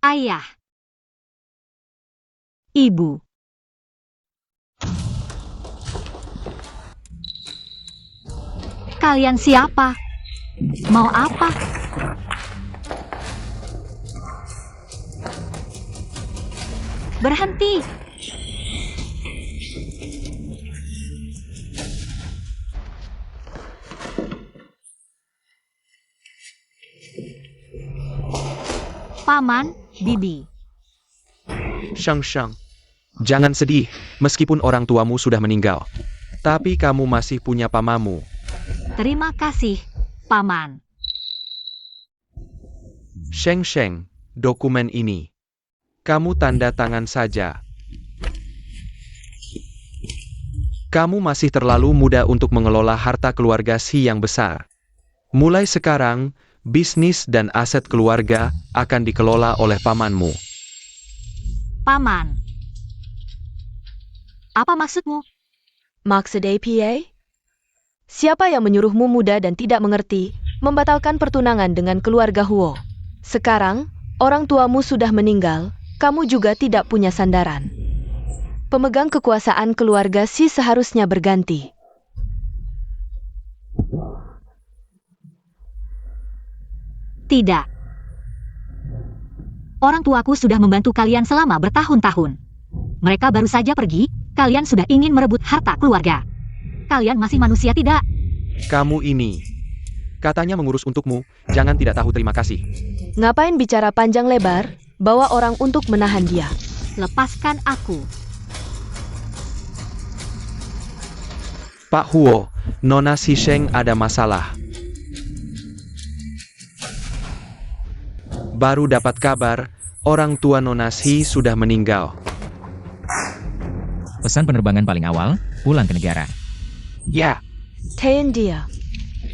Ayah, ibu. Kalian siapa? Mau apa? Berhenti! Paman, Bibi. Sheng, jangan sedih, meskipun orang tuamu sudah meninggal. Tapi kamu masih punya pamamu. Terima kasih, Paman. Sheng, dokumen ini. Kamu tanda tangan saja. Kamu masih terlalu muda untuk mengelola harta keluarga Xi yang besar. Mulai sekarang, bisnis dan aset keluarga akan dikelola oleh pamanmu. Paman. Apa maksudmu? Maksud APA? Siapa yang menyuruhmu muda dan tidak mengerti, membatalkan pertunangan dengan keluarga Huo? Sekarang, orang tuamu sudah meninggal, kamu juga tidak punya sandaran. Pemegang kekuasaan keluarga Xi seharusnya berganti. Tidak. Orang tuaku sudah membantu kalian selama bertahun-tahun. Mereka baru saja pergi, kalian sudah ingin merebut harta keluarga. Kalian masih manusia tidak? Kamu ini. Katanya mengurus untukmu, jangan tidak tahu terima kasih. Ngapain bicara panjang lebar, bawa orang untuk menahan dia. Lepaskan aku. Pak Huo, Nona Sheng ada masalah. Baru dapat kabar, orang tua Nona Shi sudah meninggal. Pesan penerbangan paling awal, pulang ke negara. Ya, Tahan dia.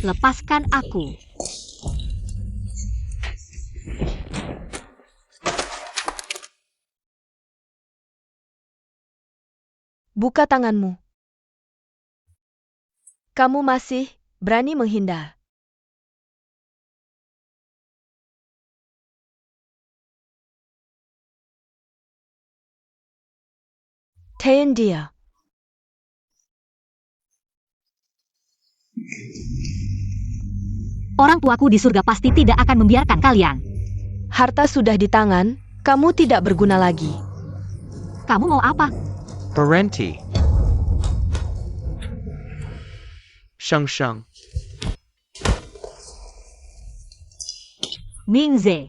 Lepaskan aku. Buka tanganmu. Kamu masih berani menghindar. Tahan dia. Orang tuaku di surga pasti tidak akan membiarkan kalian. Harta sudah di tangan, kamu tidak berguna lagi. Kamu mau apa? berhenti. Sheng, Mingze.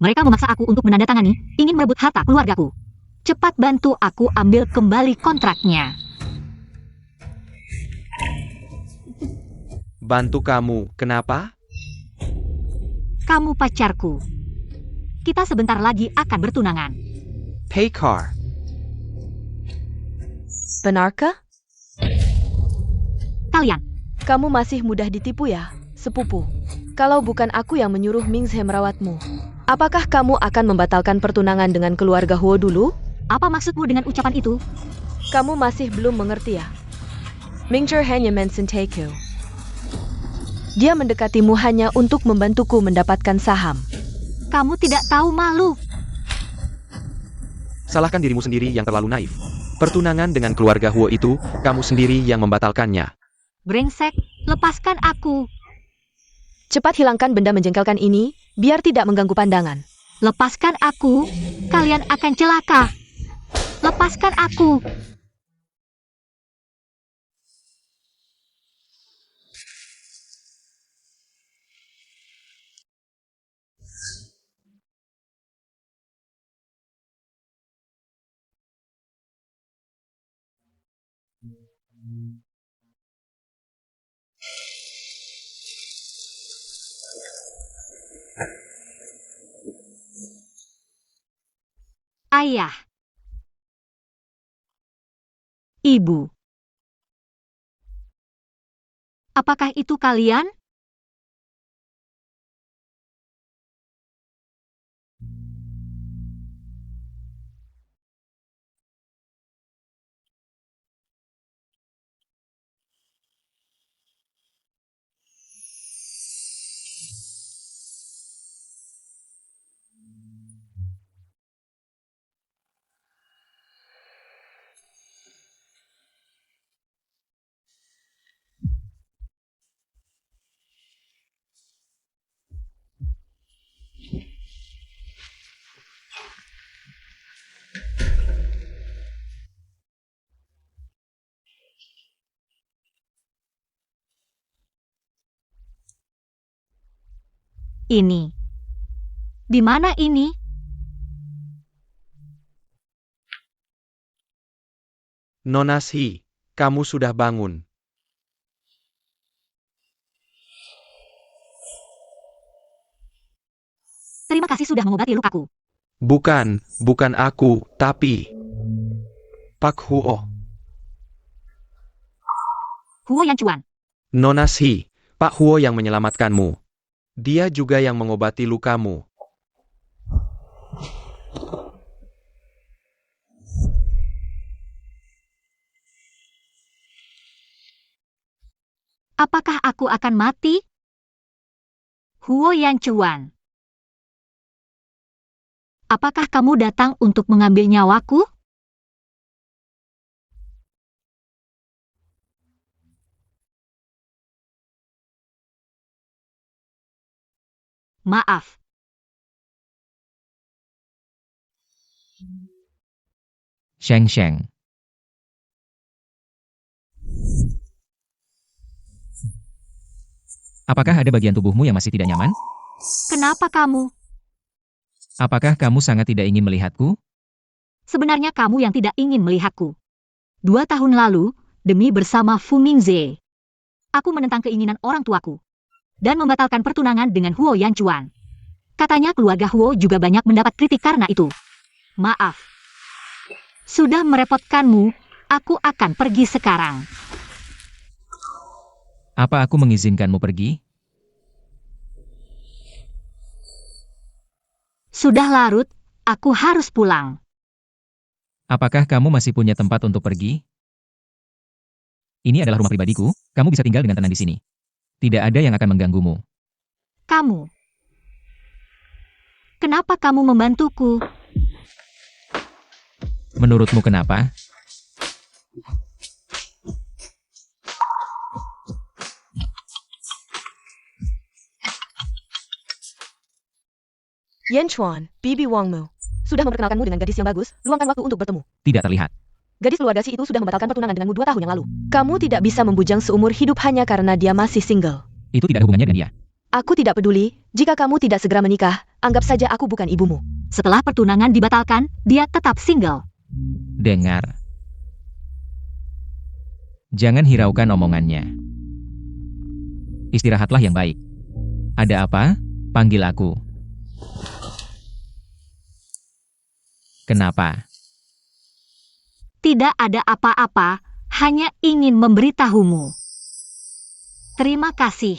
Mereka memaksa aku untuk menandatangani, ingin merebut harta keluargaku. Cepat bantu aku ambil kembali kontraknya. bantu kamu, kenapa? Kamu pacarku. Kita sebentar lagi akan bertunangan. Paykar. Benarkah? Kalian, Kamu masih mudah ditipu ya, sepupu. Kalau bukan aku yang menyuruh Mingze merawatmu, apakah kamu akan membatalkan pertunangan dengan keluarga Huo dulu? apa maksudmu dengan ucapan itu? Kamu masih belum mengerti ya? Mingzhe hanya mencintai-ku. Dia mendekatimu hanya untuk membantuku mendapatkan saham. Kamu tidak tahu malu. Salahkan dirimu sendiri yang terlalu naif. Pertunangan dengan keluarga Huo itu, kamu sendiri yang membatalkannya. Brengsek, lepaskan aku. Cepat hilangkan benda menjengkelkan ini, biar tidak mengganggu pandangan. Lepaskan aku. Kalian akan celaka. Lepaskan aku. Ayah. Ibu. Apakah itu kalian? Ini. Di mana ini? Nona Shi, kamu sudah bangun. Terima kasih sudah mengobati lukaku. Bukan aku, tapi Pak Huo. Huo Yanchuan. Nona Shi, Pak Huo yang menyelamatkanmu. Dia juga yang mengobati lukamu. Apakah aku akan mati? Huo Yanchuan. Apakah kamu datang untuk mengambil nyawaku? Maaf. Sheng Sheng. Apakah ada bagian tubuhmu yang masih tidak nyaman? Kenapa kamu? Apakah kamu sangat tidak ingin melihatku? Sebenarnya kamu yang tidak ingin melihatku. 2 tahun lalu, demi bersama Fu Mingze, aku menentang keinginan orang tuaku dan membatalkan pertunangan dengan Huo Yanchuan. Katanya keluarga Huo juga banyak mendapat kritik karena itu. Maaf. Sudah merepotkanmu, aku akan pergi sekarang. Apa aku mengizinkanmu pergi? Sudah larut, aku harus pulang. Apakah kamu masih punya tempat untuk pergi? Ini adalah rumah pribadiku, kamu bisa tinggal dengan tenang di sini. Tidak ada yang akan mengganggumu. Kamu. Kenapa kamu membantuku? Menurutmu kenapa? Yanchuan, Bibi Wangmu. Sudah memperkenalkanmu dengan gadis yang bagus, luangkan waktu untuk bertemu. Tidak terlihat. Gadis keluarga Si itu sudah membatalkan pertunangan denganmu 2 tahun yang lalu. Kamu tidak bisa membujang seumur hidup hanya karena dia masih single. Itu tidak ada hubungannya dengan dia. Aku tidak peduli, jika kamu tidak segera menikah, anggap saja aku bukan ibumu. Setelah pertunangan dibatalkan, dia tetap single. Dengar. Jangan hiraukan omongannya. Istirahatlah yang baik. Ada apa? Panggil aku. Kenapa? Tidak ada apa-apa, hanya ingin memberitahumu. Terima kasih.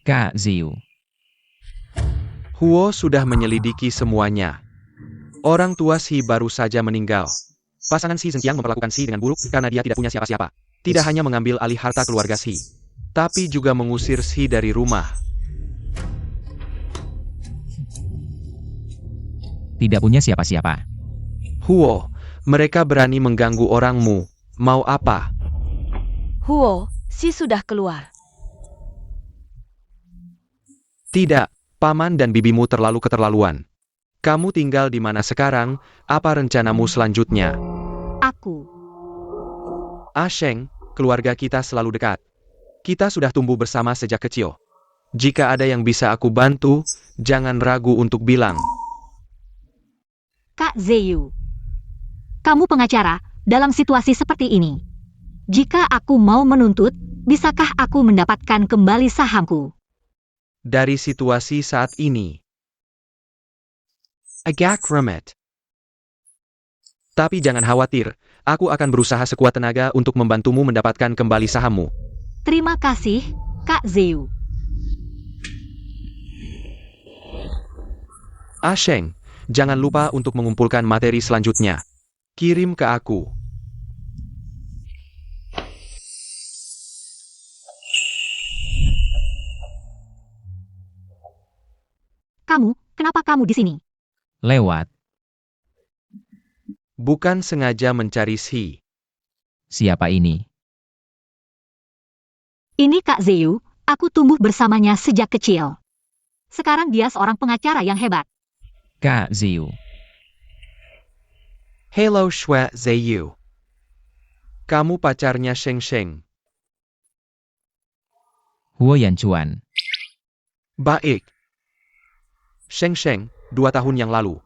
Kak Ziu. Huo sudah menyelidiki semuanya. Orang tua Shi baru saja meninggal. Pasangan Shi Zhenqiang memperlakukan Shi dengan buruk karena dia tidak punya siapa-siapa. Tidak hanya mengambil alih harta keluarga Shi, tapi juga mengusir Shi dari rumah. Tidak punya siapa-siapa. Huo, mereka berani mengganggu orangmu. Mau apa? Huo, Si sudah keluar. Tidak, paman dan bibimu terlalu keterlaluan. Kamu tinggal di mana sekarang? Apa rencanamu selanjutnya? Aku. Sheng, keluarga kita selalu dekat. Kita sudah tumbuh bersama sejak kecil. Jika ada yang bisa aku bantu, jangan ragu untuk bilang. Kak Ziyu. Kamu pengacara, dalam situasi seperti ini. Jika aku mau menuntut, bisakah aku mendapatkan kembali sahamku? Dari situasi saat ini, agak rumit. Tapi jangan khawatir, aku akan berusaha sekuat tenaga untuk membantumu mendapatkan kembali sahammu. Terima kasih, Kak Ziyu. Sheng, jangan lupa untuk mengumpulkan materi selanjutnya. Kirim ke aku. Kenapa kamu di sini? Lewat. Bukan sengaja mencari Shi. Siapa ini? Ini Kak Ziyu, aku tumbuh bersamanya sejak kecil. Sekarang dia seorang pengacara yang hebat. Kak Ziyu. Hello Shue Ziyu. Kamu pacarnya Sheng Sheng. Huo Yanchuan. Baik. Sheng Sheng, 2 tahun yang lalu.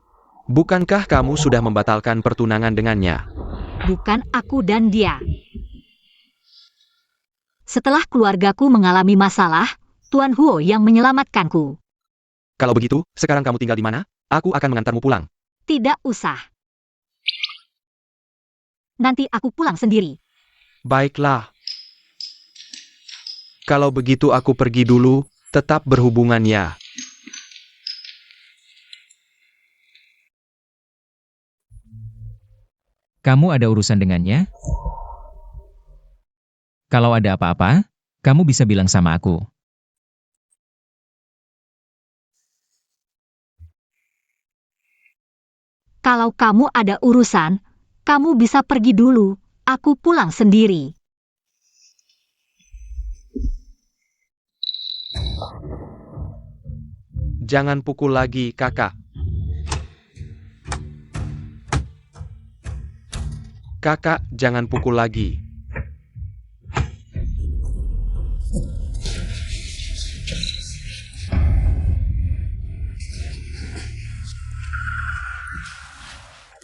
Bukankah kamu sudah membatalkan pertunangan dengannya? Bukan aku dan dia. Setelah keluargaku mengalami masalah, Tuan Huo yang menyelamatkanku. Kalau begitu, sekarang kamu tinggal di mana? Aku akan mengantarmu pulang. Tidak usah. Nanti aku pulang sendiri. Baiklah. Kalau begitu aku pergi dulu, tetap berhubungan ya. Kamu ada urusan dengannya? Kalau ada apa-apa, kamu bisa bilang sama aku. Kalau kamu ada urusan, kamu bisa pergi dulu. Aku pulang sendiri. Jangan pukul lagi, kakak. Kakak, jangan pukul lagi.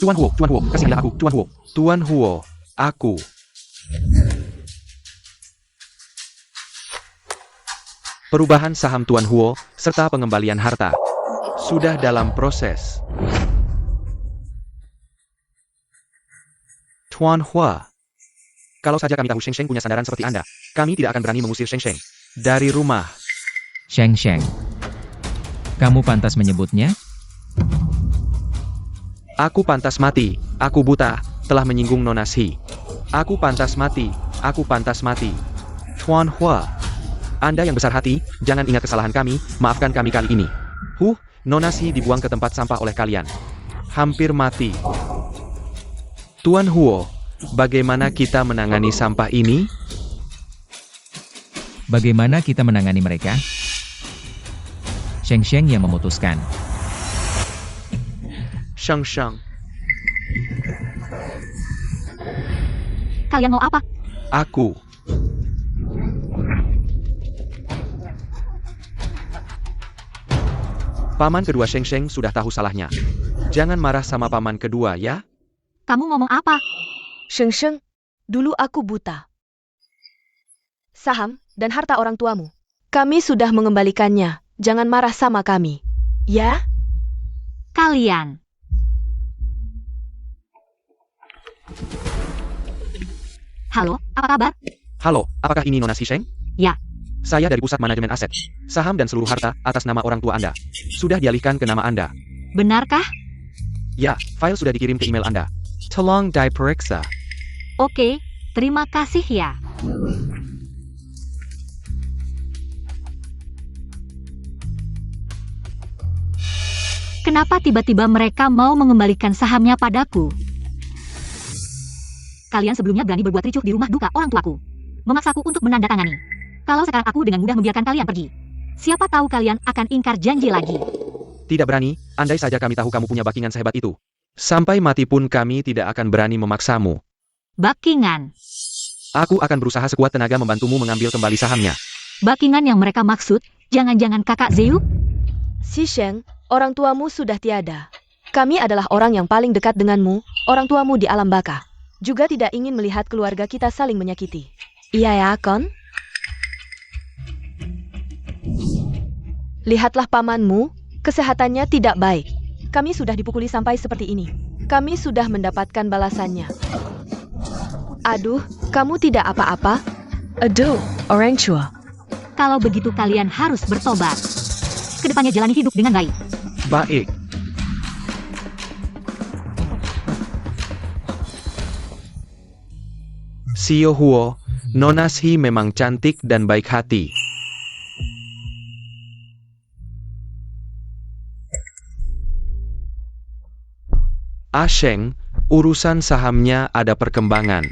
Tuan Huo, kasihilah aku, Tuan Huo. Tuan Huo, aku. Perubahan saham Tuan Huo, serta pengembalian harta. Sudah dalam proses. Tuan Huo. Kalau saja kami tahu Sheng Sheng punya sandaran seperti Anda, kami tidak akan berani mengusir Sheng Sheng dari rumah. Sheng Sheng. Kamu pantas menyebutnya? Aku pantas mati, aku buta, telah menyinggung Nona Shi. Aku pantas mati, aku pantas mati. Tuan Huo. Anda yang besar hati, jangan ingat kesalahan kami, maafkan kami kali ini. Nona Shi dibuang ke tempat sampah oleh kalian. Hampir mati. Tuan Huo, bagaimana kita menangani sampah ini? Bagaimana kita menangani mereka? Sheng Sheng yang memutuskan. Sheng Sheng. Kalian mau apa? Aku. Paman kedua Sheng Sheng sudah tahu salahnya. Jangan marah sama paman kedua ya. Kamu ngomong apa? Sheng Sheng, dulu aku buta. Saham dan harta orang tuamu. Kami sudah mengembalikannya. Jangan marah sama kami. Ya? Kalian. Halo, apa kabar? Halo, apakah ini Nona Shi Sheng? Ya. Saya dari Pusat Manajemen Aset. Saham dan seluruh harta atas nama orang tua Anda. Sudah dialihkan ke nama Anda. Benarkah? Ya, file sudah dikirim ke email Anda. Tolong diperiksa. Oke, terima kasih ya. Kenapa tiba-tiba mereka mau mengembalikan sahamnya padaku? Kalian sebelumnya berani berbuat ricuh di rumah duka orang tuaku. Memaksaku untuk menandatangani. Kalau sekarang aku dengan mudah membiarkan kalian pergi. Siapa tahu kalian akan ingkar janji lagi. Tidak berani, andai saja kami tahu kamu punya backingan sehebat itu. Sampai mati pun kami tidak akan berani memaksamu. Backingan. Aku akan berusaha sekuat tenaga membantumu mengambil kembali sahamnya. Backingan yang mereka maksud, jangan-jangan kakak Ziyu? Shi Sheng, orang tuamu sudah tiada. Kami adalah orang yang paling dekat denganmu, orang tuamu di alam baka. Juga tidak ingin melihat keluarga kita saling menyakiti. Iya ya, Kon? Lihatlah pamanmu, kesehatannya tidak baik. Kami sudah dipukuli sampai seperti ini. Kami sudah mendapatkan balasannya. Aduh, kamu tidak apa-apa? Aduh, orang tua. Kalau begitu kalian harus bertobat. Kedepannya jalani hidup dengan baik. Baik. Xiao Huo, Nona Shi memang cantik dan baik hati. Sheng, urusan sahamnya ada perkembangan.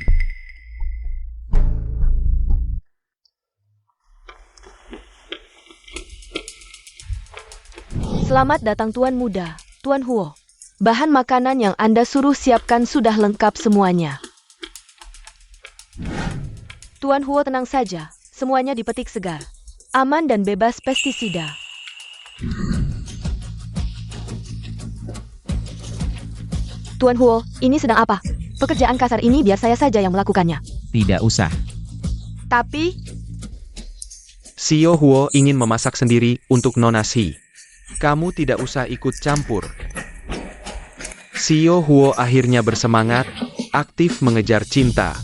Selamat datang Tuan Muda, Tuan Huo. Bahan makanan yang Anda suruh siapkan sudah lengkap semuanya. Tuan Huo tenang saja, semuanya dipetik segar. Aman dan bebas pestisida. Tuan Huo, ini sedang apa? Pekerjaan kasar ini biar saya saja yang melakukannya. Tidak usah. Tapi, Xiao Huo ingin memasak sendiri untuk Nona Xi. Kamu tidak usah ikut campur. Xiao Huo akhirnya bersemangat, aktif mengejar cinta.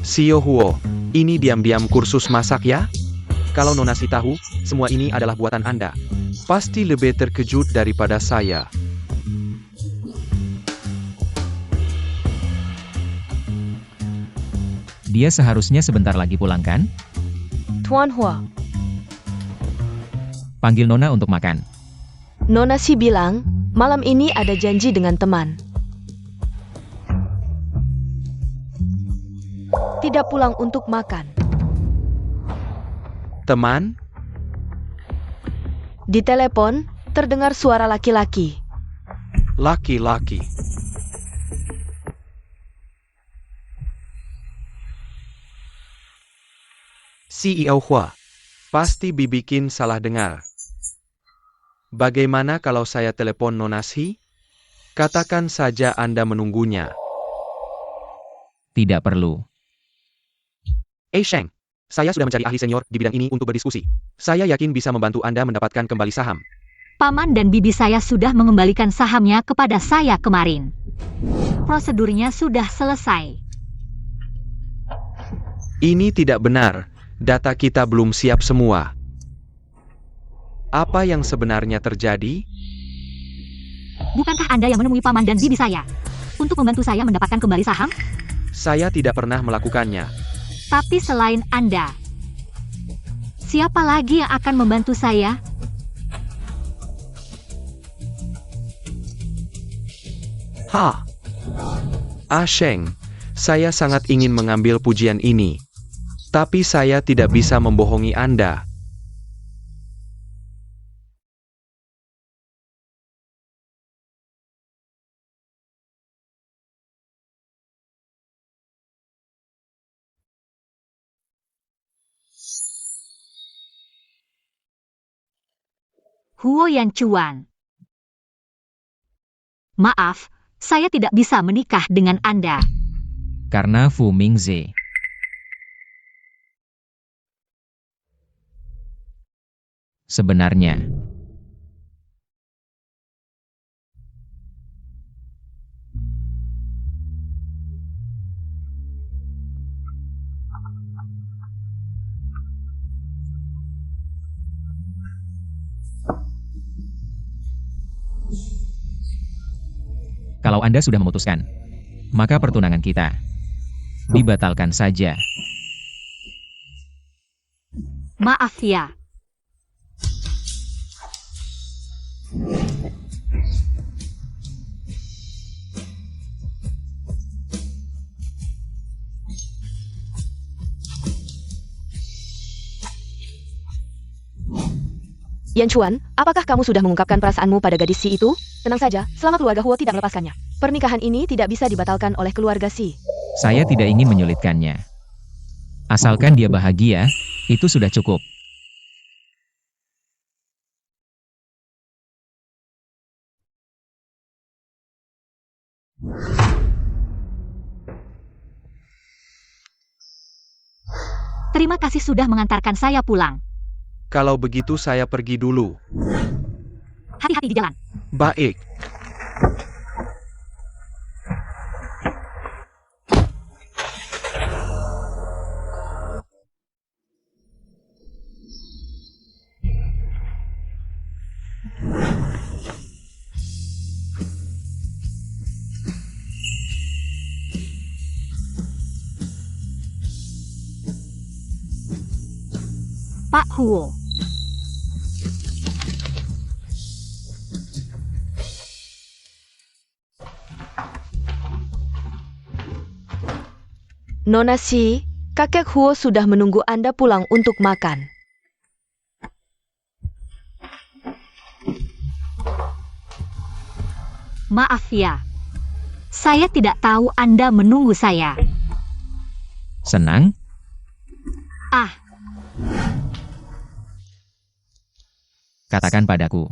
Xiao Huo, ini diam-diam kursus masak ya? Kalau Nona Xi tahu, semua ini adalah buatan Anda. Pasti lebih terkejut daripada saya. Dia seharusnya sebentar lagi pulang kan? Tuan Huo, Panggil Nona untuk makan. Nona Xi bilang, malam ini ada janji dengan teman. Tidak pulang untuk makan. Teman? Di telepon, terdengar suara laki-laki. Laki-laki. CEO Hua. Pasti bikin salah dengar. Bagaimana kalau saya telepon Nona Xi? Katakan saja Anda menunggunya. Tidak perlu. Sheng, saya sudah mencari ahli senior di bidang ini untuk berdiskusi. Saya yakin bisa membantu Anda mendapatkan kembali saham. Paman dan bibi saya sudah mengembalikan sahamnya kepada saya kemarin. Prosedurnya sudah selesai. Ini tidak benar. Data kita belum siap semua. Apa yang sebenarnya terjadi? Bukankah Anda yang menemui paman dan bibi saya? Untuk membantu saya mendapatkan kembali saham? Saya tidak pernah melakukannya. Tapi selain Anda, siapa lagi yang akan membantu saya? Sheng, saya sangat ingin mengambil pujian ini. Tapi saya tidak bisa membohongi Anda. Huo Yanchuan. Maaf, saya tidak bisa menikah dengan Anda. Karena Fu Mingze. Sebenarnya, kalau Anda sudah memutuskan, maka pertunangan kita dibatalkan saja. Maaf ya. Yanchuan, apakah kamu sudah mengungkapkan perasaanmu pada gadis Si itu? Tenang saja, selama keluarga Huo tidak melepaskannya. Pernikahan ini tidak bisa dibatalkan oleh keluarga Si. Saya tidak ingin menyulitkannya. Asalkan dia bahagia, itu sudah cukup. Terima kasih sudah mengantarkan saya pulang. Kalau begitu saya pergi dulu. Hati-hati di jalan. Baik. Pak Huo. Nona Shi, kakek Huo sudah menunggu Anda pulang untuk makan. Maaf ya. Saya tidak tahu Anda menunggu saya. Senang? Ah, Katakan padaku.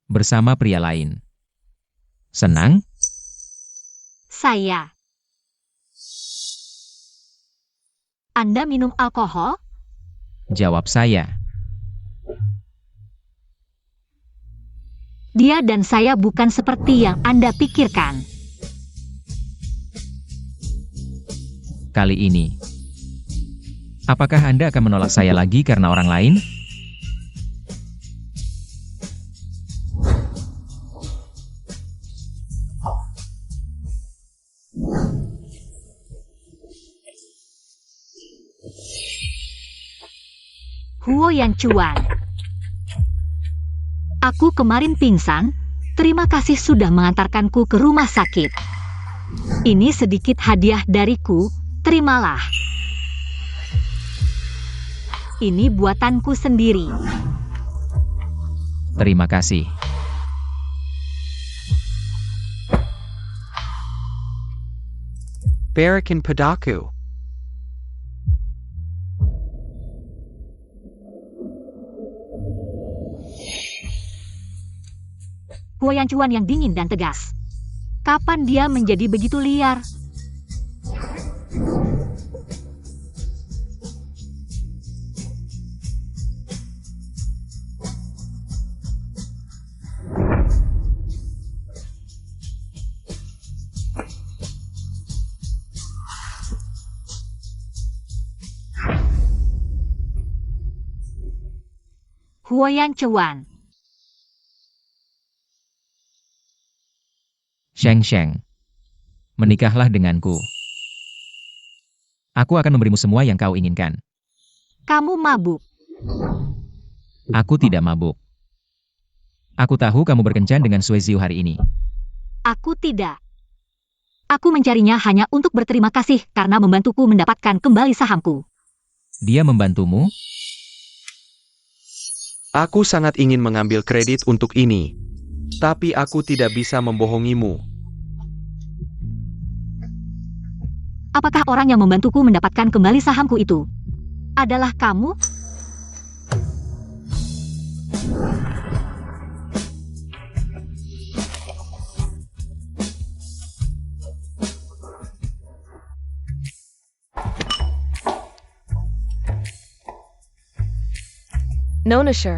Bersama pria lain. Senang? saya. Anda minum alkohol? Jawab saya. Dia dan saya bukan seperti yang Anda pikirkan. Kali ini. Apakah Anda akan menolak saya lagi karena orang lain? Huo Yanchuan. Aku kemarin pingsan. Terima kasih sudah mengantarkanku ke rumah sakit. Ini sedikit hadiah dariku. Terimalah. Ini buatanku sendiri. Terima kasih. Berikan padaku. Huo Yanchuan yang dingin dan tegas. Kapan dia menjadi begitu liar? Huo Yanchuan. Sheng. Menikahlah denganku. Aku akan memberimu semua yang kau inginkan. Kamu mabuk. Aku tidak mabuk. Aku tahu kamu berkencan dengan Sui Ziu hari ini. Aku tidak. Aku mencarinya hanya untuk berterima kasih karena membantuku mendapatkan kembali sahamku. Dia membantumu? Aku sangat ingin mengambil kredit untuk ini. Tapi aku tidak bisa membohongimu. Apakah orang yang membantuku mendapatkan kembali sahamku itu adalah kamu? Nona Shi.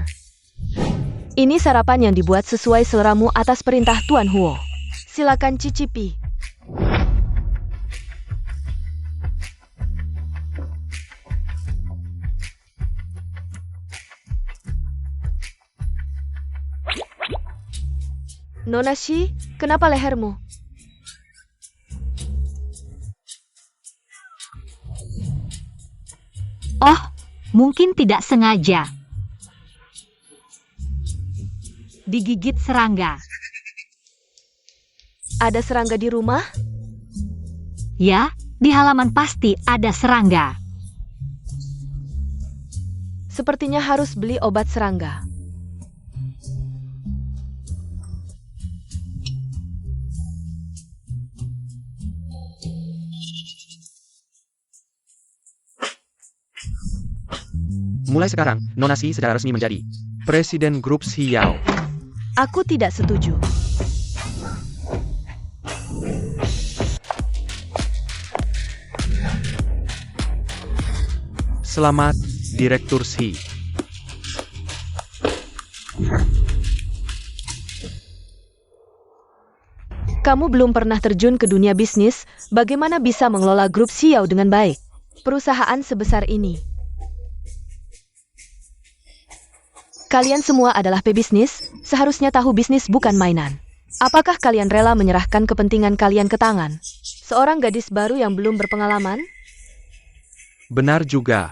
Ini sarapan yang dibuat sesuai seleramu atas perintah Tuan Huo. Silakan cicipi. Nona Shi, kenapa lehermu? Oh, mungkin tidak sengaja. Digigit serangga. Ada serangga di rumah? Ya, di halaman pasti ada serangga. Sepertinya harus beli obat serangga. Mulai sekarang, Nona Shi secara resmi menjadi Presiden Grup Xiao. Aku tidak setuju. Selamat, Direktur Shi. Kamu belum pernah terjun ke dunia bisnis, bagaimana bisa mengelola grup Xiao dengan baik? Perusahaan sebesar ini. Kalian semua adalah pebisnis, seharusnya tahu bisnis bukan mainan. Apakah kalian rela menyerahkan kepentingan kalian ke tangan seorang gadis baru yang belum berpengalaman? Benar juga.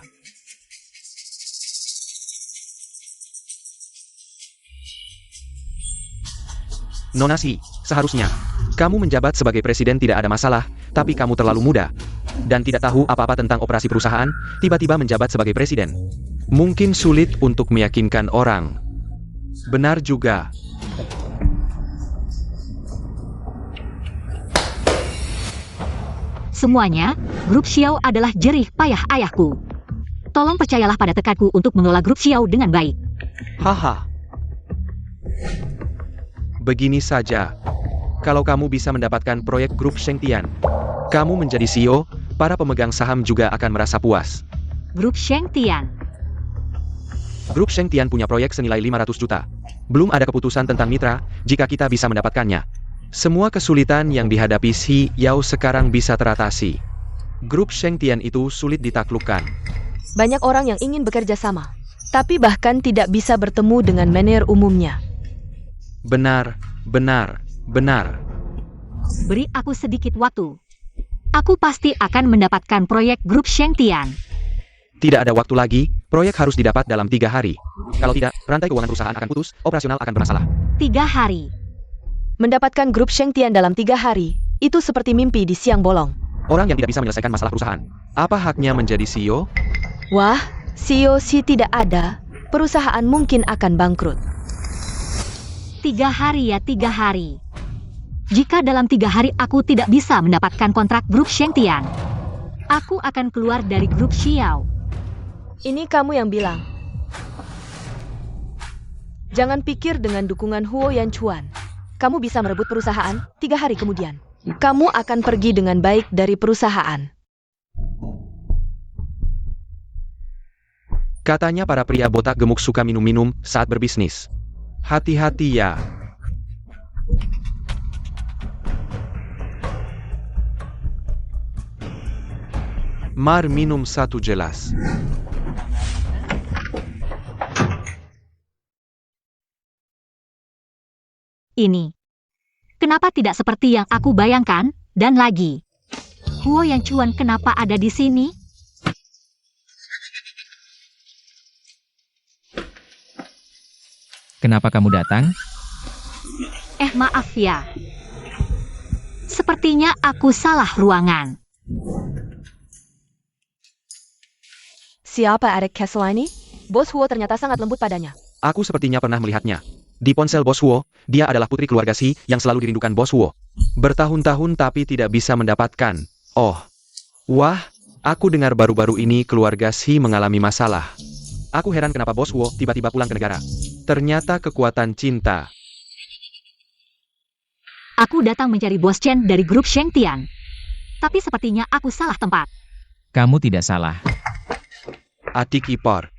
Nona Shi, seharusnya kamu menjabat sebagai presiden tidak ada masalah, tapi kamu terlalu muda. dan tidak tahu apa-apa tentang operasi perusahaan, tiba-tiba menjabat sebagai presiden. Mungkin sulit untuk meyakinkan orang. Benar juga. Semuanya, grup Xiao adalah jerih payah ayahku. Tolong percayalah pada tekadku untuk mengelola grup Xiao dengan baik. Haha. Begini saja. Kalau kamu bisa mendapatkan proyek grup Shengtian, kamu menjadi CEO, para pemegang saham juga akan merasa puas. Grup Shengtian. Grup Shengtian punya proyek senilai 500 juta. Belum ada keputusan tentang mitra, jika kita bisa mendapatkannya. Semua kesulitan yang dihadapi Xi Yao sekarang bisa teratasi. Grup Shengtian itu sulit ditaklukkan. Banyak orang yang ingin bekerja sama, tapi bahkan tidak bisa bertemu dengan manajer umumnya. Benar, benar, benar. Beri aku sedikit waktu. Aku pasti akan mendapatkan proyek grup Shengtian. Tidak ada waktu lagi, proyek harus didapat dalam 3 hari. Kalau tidak, rantai keuangan perusahaan akan putus, operasional akan bermasalah. 3 hari. Mendapatkan grup Shengtian dalam 3 hari, itu seperti mimpi di siang bolong. Orang yang tidak bisa menyelesaikan masalah perusahaan, apa haknya menjadi CEO? Wah, CEO Xi tidak ada, perusahaan mungkin akan bangkrut. 3 hari ya 3 hari. Jika dalam 3 hari aku tidak bisa mendapatkan kontrak grup Shengtian, aku akan keluar dari grup Xiao. Ini kamu yang bilang. Jangan pikir dengan dukungan Huo Yanchuan, kamu bisa merebut perusahaan 3 hari kemudian. Kamu akan pergi dengan baik dari perusahaan. Katanya para pria botak gemuk suka minum-minum saat berbisnis. Hati-hati ya. Mar minum satu gelas. Ini. Kenapa tidak seperti yang aku bayangkan? Dan lagi, Huo Yanchuan kenapa ada di sini? Kenapa kamu datang? Maaf ya. Sepertinya aku salah ruangan. Siapa Eric Castle ini? Bos Huo ternyata sangat lembut padanya. Aku sepertinya pernah melihatnya. Di ponsel Bos Huo, dia adalah putri keluarga Xi yang selalu dirindukan Bos Huo. Bertahun-tahun tapi tidak bisa mendapatkan. Oh. Wah, aku dengar baru-baru ini keluarga Xi mengalami masalah. Aku heran kenapa Bos Huo tiba-tiba pulang ke negara. Ternyata kekuatan cinta. Aku datang mencari Bos Chen dari grup Shengtian. Tapi sepertinya aku salah tempat. Kamu tidak salah. Adik ipar.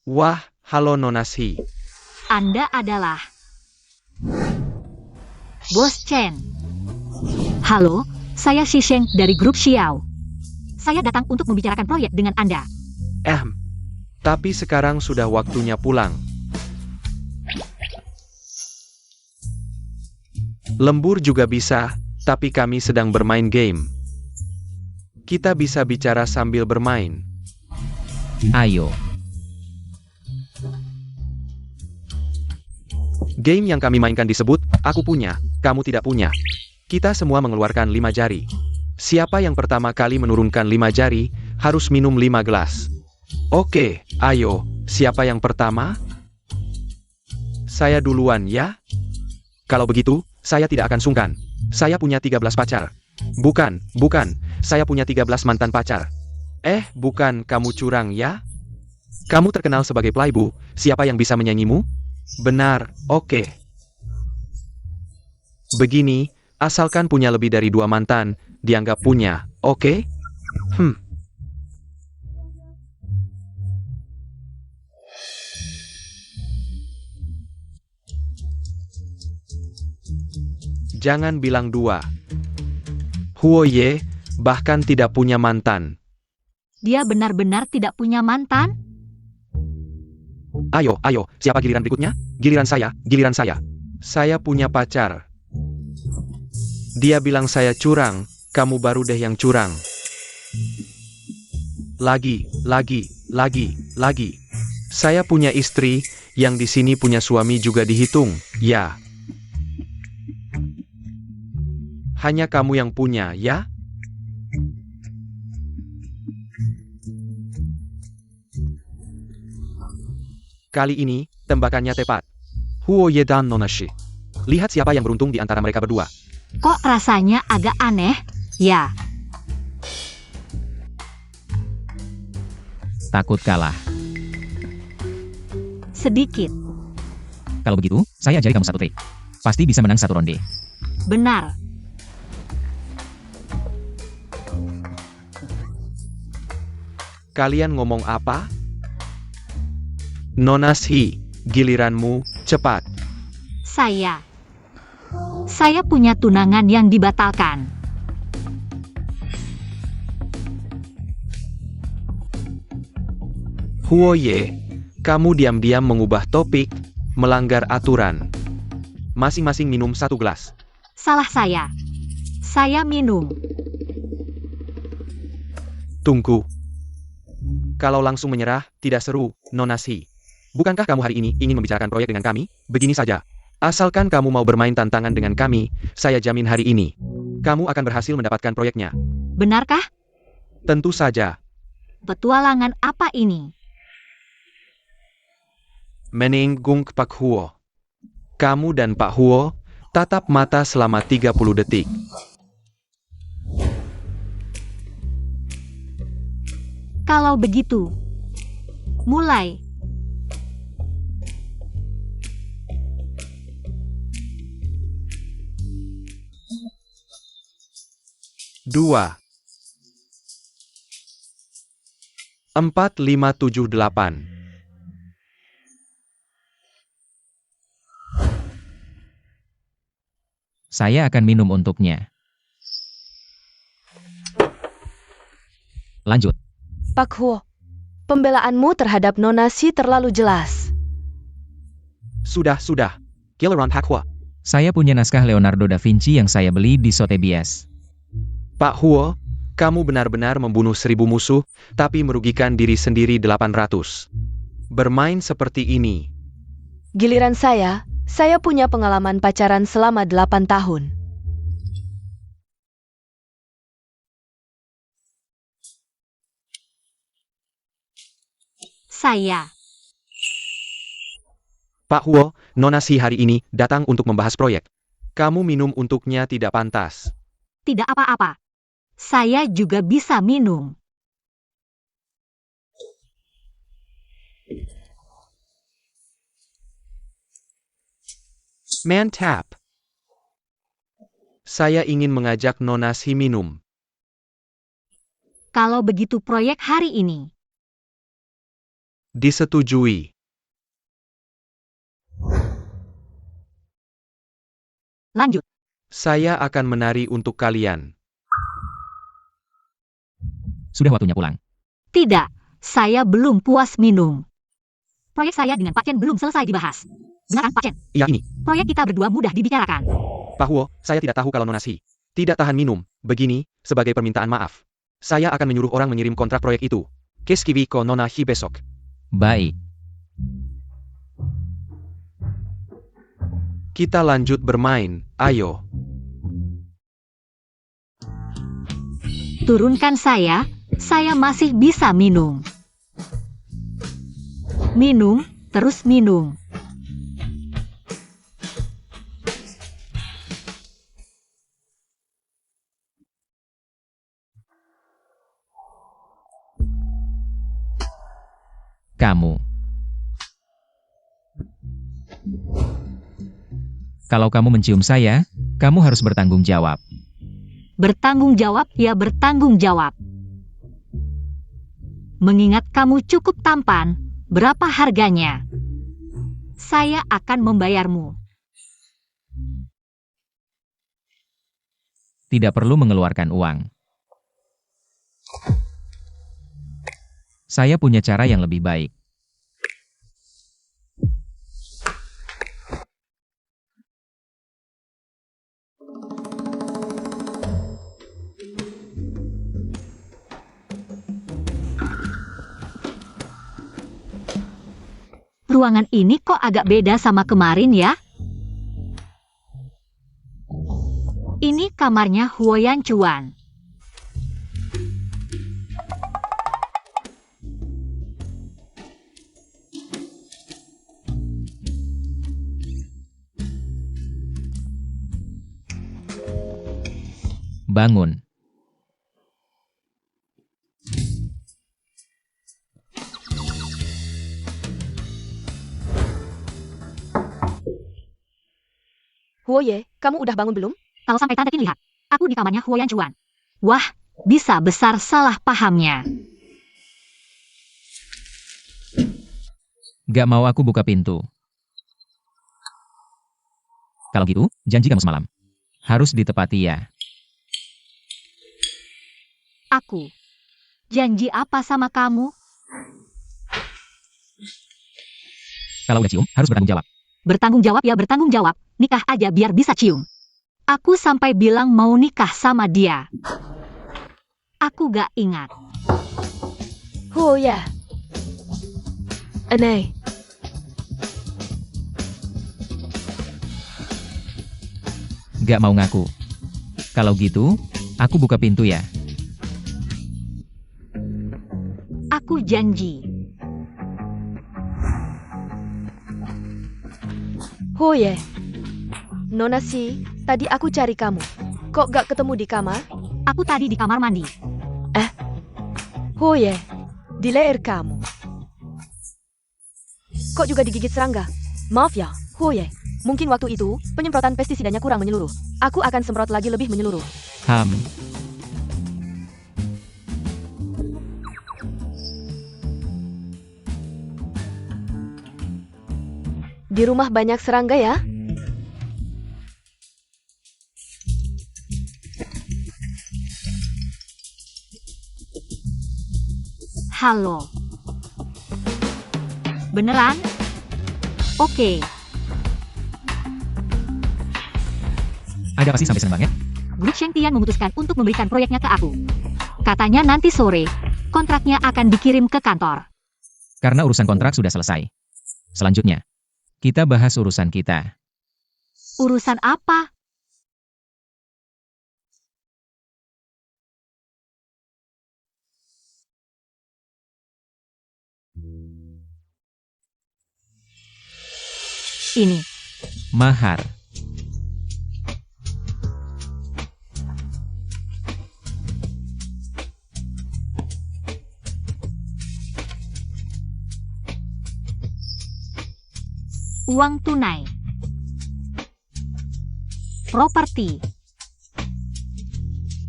Wah, halo Nona Xi. Anda adalah Bos Chen. Halo, saya Xi Sheng dari grup Xiao. Saya datang untuk membicarakan proyek dengan Anda. Tapi sekarang sudah waktunya pulang. Lembur juga bisa, tapi kami sedang bermain game. Kita bisa bicara sambil bermain. Ayo. Game yang kami mainkan disebut, aku punya, kamu tidak punya. Kita semua mengeluarkan 5 jari. Siapa yang pertama kali menurunkan 5 jari, harus minum 5 gelas. Oke, ayo, siapa yang pertama? Saya duluan ya? Kalau begitu, saya tidak akan sungkan. Saya punya 13 pacar. Bukan, saya punya 13 mantan pacar. Bukan, kamu curang ya? Kamu terkenal sebagai playboy, siapa yang bisa menyanyimu? Benar, oke. Begini, asalkan punya lebih dari 2 mantan, dianggap punya, oke? Jangan bilang 2. Huo Ye, bahkan tidak punya mantan. Dia benar-benar tidak punya mantan? Ayo, siapa giliran berikutnya? Giliran saya. Saya punya pacar. Dia bilang saya curang, kamu baru deh yang curang. Lagi. Saya punya istri, yang di sini punya suami juga dihitung, ya. Hanya kamu yang punya, ya? Kali ini, tembakannya tepat. Huo Ye dan Nona Shi. Lihat siapa yang beruntung di antara mereka berdua. Kok rasanya agak aneh? Ya, Takut kalah. sedikit. Kalau begitu, saya ajari kamu satu trik. Pasti bisa menang satu ronde. Benar. Kalian ngomong apa? Nona Shi, giliranmu, cepat. Saya punya tunangan yang dibatalkan. Huo Ye, kamu diam-diam mengubah topik, melanggar aturan. Masing-masing minum 1 gelas. Salah saya. Saya minum. Tunggu. Kalau langsung menyerah, tidak seru, Nona Shi. Bukankah kamu hari ini ingin membicarakan proyek dengan kami? Begini saja. Asalkan kamu mau bermain tantangan dengan kami, saya jamin hari ini, kamu akan berhasil mendapatkan proyeknya. Benarkah? Tentu saja. Petualangan apa ini? Menenggung Pak Huo. Kamu dan Pak Huo, tatap mata selama 30 detik. Kalau begitu, mulai. Dua. 4, 5, 7, 8. Saya akan minum untuknya. Lanjut. Pak Huo, pembelaanmu terhadap Nona Shi terlalu jelas. Sudah. Giliran Pak Huo. Saya punya naskah Leonardo da Vinci yang saya beli di Sotheby's. Pak Huo, kamu benar-benar membunuh 1000 musuh, tapi merugikan diri sendiri 800. Bermain seperti ini. Giliran saya punya pengalaman pacaran selama 8 tahun. Saya. Pak Huo, Nona Shi hari ini datang untuk membahas proyek. Kamu minum untuknya tidak pantas. Tidak apa-apa. Saya juga bisa minum. Mantap. Saya ingin mengajak Nona Shi minum. Kalau begitu proyek hari ini. Disetujui. Lanjut. Saya akan menari untuk kalian. Sudah waktunya pulang. Tidak, saya belum puas minum. Proyek saya dengan Pak Chen belum selesai dibahas. Benar kan, Pak Chen? Iya ini. Proyek kita berdua mudah dibicarakan. Pak Huo, saya tidak tahu kalau Nona Shi tidak tahan minum. Begini, sebagai permintaan maaf, saya akan menyuruh orang mengirim kontrak proyek itu. Keskiwi ko Nona Shi besok. Baik. Kita lanjut bermain, ayo. Turunkan saya masih bisa minum. Minum, terus minum. Kamu. Kalau kamu mencium saya, kamu harus bertanggung jawab. Bertanggung jawab ya bertanggung jawab. Mengingat kamu cukup tampan, berapa harganya? Saya akan membayarmu. Tidak perlu mengeluarkan uang. Saya punya cara yang lebih baik. Ruangan ini kok agak beda sama kemarin ya? Ini kamarnya Huo Yanchuan. Bangun. Huoye, kamu udah bangun belum? Kalau sampai Tante Qin lihat, aku di kamarnya Huo Yanchuan. Wah, bisa besar salah pahamnya. Gak mau aku buka pintu. Kalau gitu, janji kamu semalam. Harus ditepati ya. Aku. Janji apa sama kamu? Kalau udah cium, harus bertanggung jawab. Bertanggung jawab ya bertanggung jawab. Nikah aja biar bisa cium. Aku sampai bilang mau nikah sama dia. Aku gak ingat. Huoye. Aneh. Gak mau ngaku. Kalau gitu, aku buka pintu ya. Aku janji. Huoye. Nona Si, tadi aku cari kamu. Kok gak ketemu di kamar? Aku tadi di kamar mandi. Huoye, di leher kamu. Kok juga digigit serangga? Maaf ya, Huoye. Mungkin waktu itu, penyemprotan pestisidanya kurang menyeluruh. Aku akan semprot lagi lebih menyeluruh. Di rumah banyak serangga ya? Halo. Beneran? Oke. Ada apa sih sampai seneng banget? Grup Sheng Tian memutuskan untuk memberikan proyeknya ke aku. Katanya nanti sore, kontraknya akan dikirim ke kantor. Karena urusan kontrak sudah selesai. Selanjutnya, kita bahas urusan kita. Urusan apa? Ini. Mahar. Uang tunai. Properti.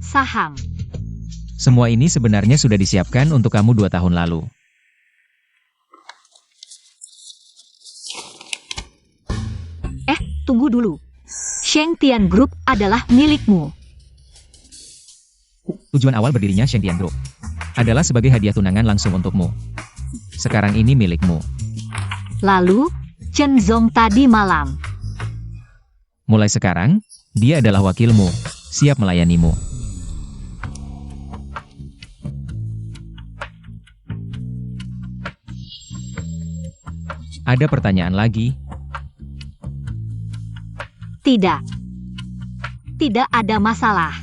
Saham. Semua ini sebenarnya sudah disiapkan untuk kamu 2 tahun lalu. Tunggu dulu. Sheng Tian Group adalah milikmu. Tujuan awal berdirinya Sheng Tian Group adalah sebagai hadiah tunangan langsung untukmu. Sekarang ini milikmu. Lalu, Chen Zong tadi malam. Mulai sekarang, dia adalah wakilmu, siap melayanimu. Ada pertanyaan lagi? Tidak. Tidak ada masalah.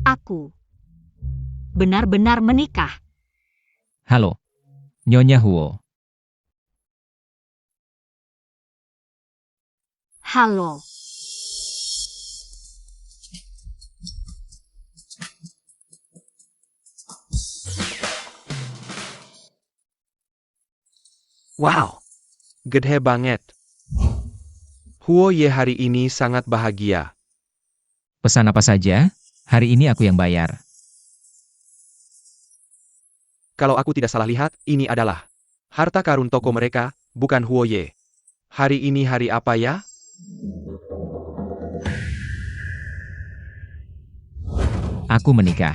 Aku benar-benar menikah. Halo, Nyonya Huo. Halo. Wow, gede banget. Huo Ye hari ini sangat bahagia. Pesan apa saja? Hari ini aku yang bayar. Kalau aku tidak salah lihat, ini adalah harta karun toko mereka, bukan Huo Ye. Hari ini hari apa ya? Aku menikah.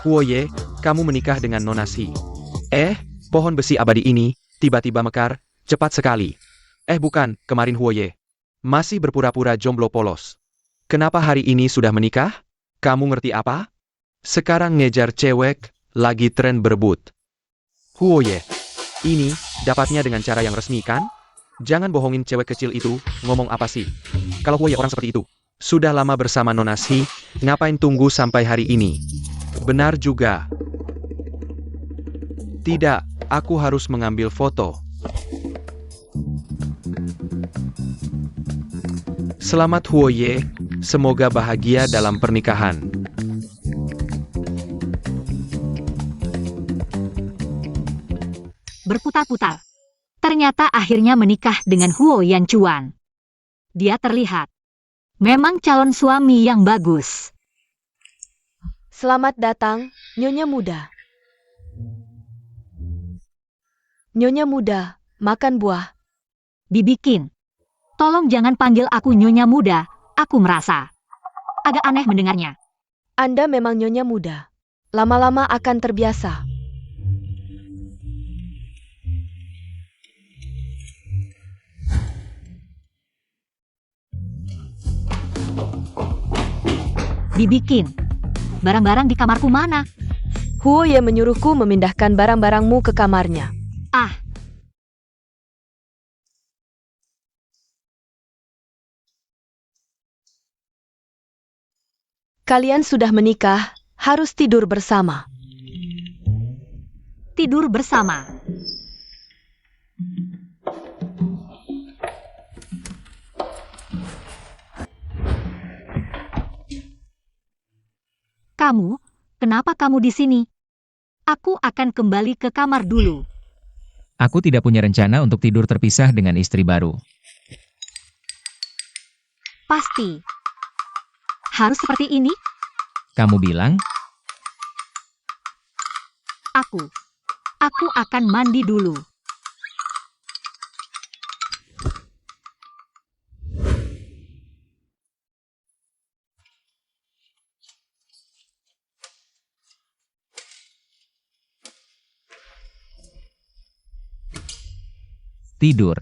Huo Ye, kamu menikah dengan Nona Si. Pohon besi abadi ini, tiba-tiba mekar, cepat sekali. Bukan, kemarin Huo Ye. Masih berpura-pura jomblo polos. Kenapa hari ini sudah menikah? Kamu ngerti apa? Sekarang ngejar cewek, lagi tren berebut. Huoye, ini dapatnya dengan cara yang resmi kan? Jangan bohongin cewek kecil itu, ngomong apa sih? Kalau Huoye orang seperti itu, sudah lama bersama Nona Shi, ngapain tunggu sampai hari ini? Benar juga. Tidak, aku harus mengambil foto. Selamat Huoye, semoga bahagia dalam pernikahan. Berputar-putar. Ternyata akhirnya menikah dengan Huo Yanchuan. Dia terlihat memang calon suami yang bagus. Selamat datang, Nyonya Muda. Nyonya Muda, makan buah. Bibi Qin, tolong jangan panggil aku Nyonya Muda, aku merasa agak aneh mendengarnya. Anda memang Nyonya Muda. Lama-lama akan terbiasa. Bibi Qin, barang-barang di kamarku mana? Huoye menyuruhku memindahkan barang-barangmu ke kamarnya. Ah, Kalian sudah menikah, harus tidur bersama. tidur bersama. Kamu, kenapa kamu di sini? Aku akan kembali ke kamar dulu. Aku tidak punya rencana untuk tidur terpisah dengan istri baru. Pasti. Harus seperti ini? Kamu bilang, Aku akan mandi dulu. tidur.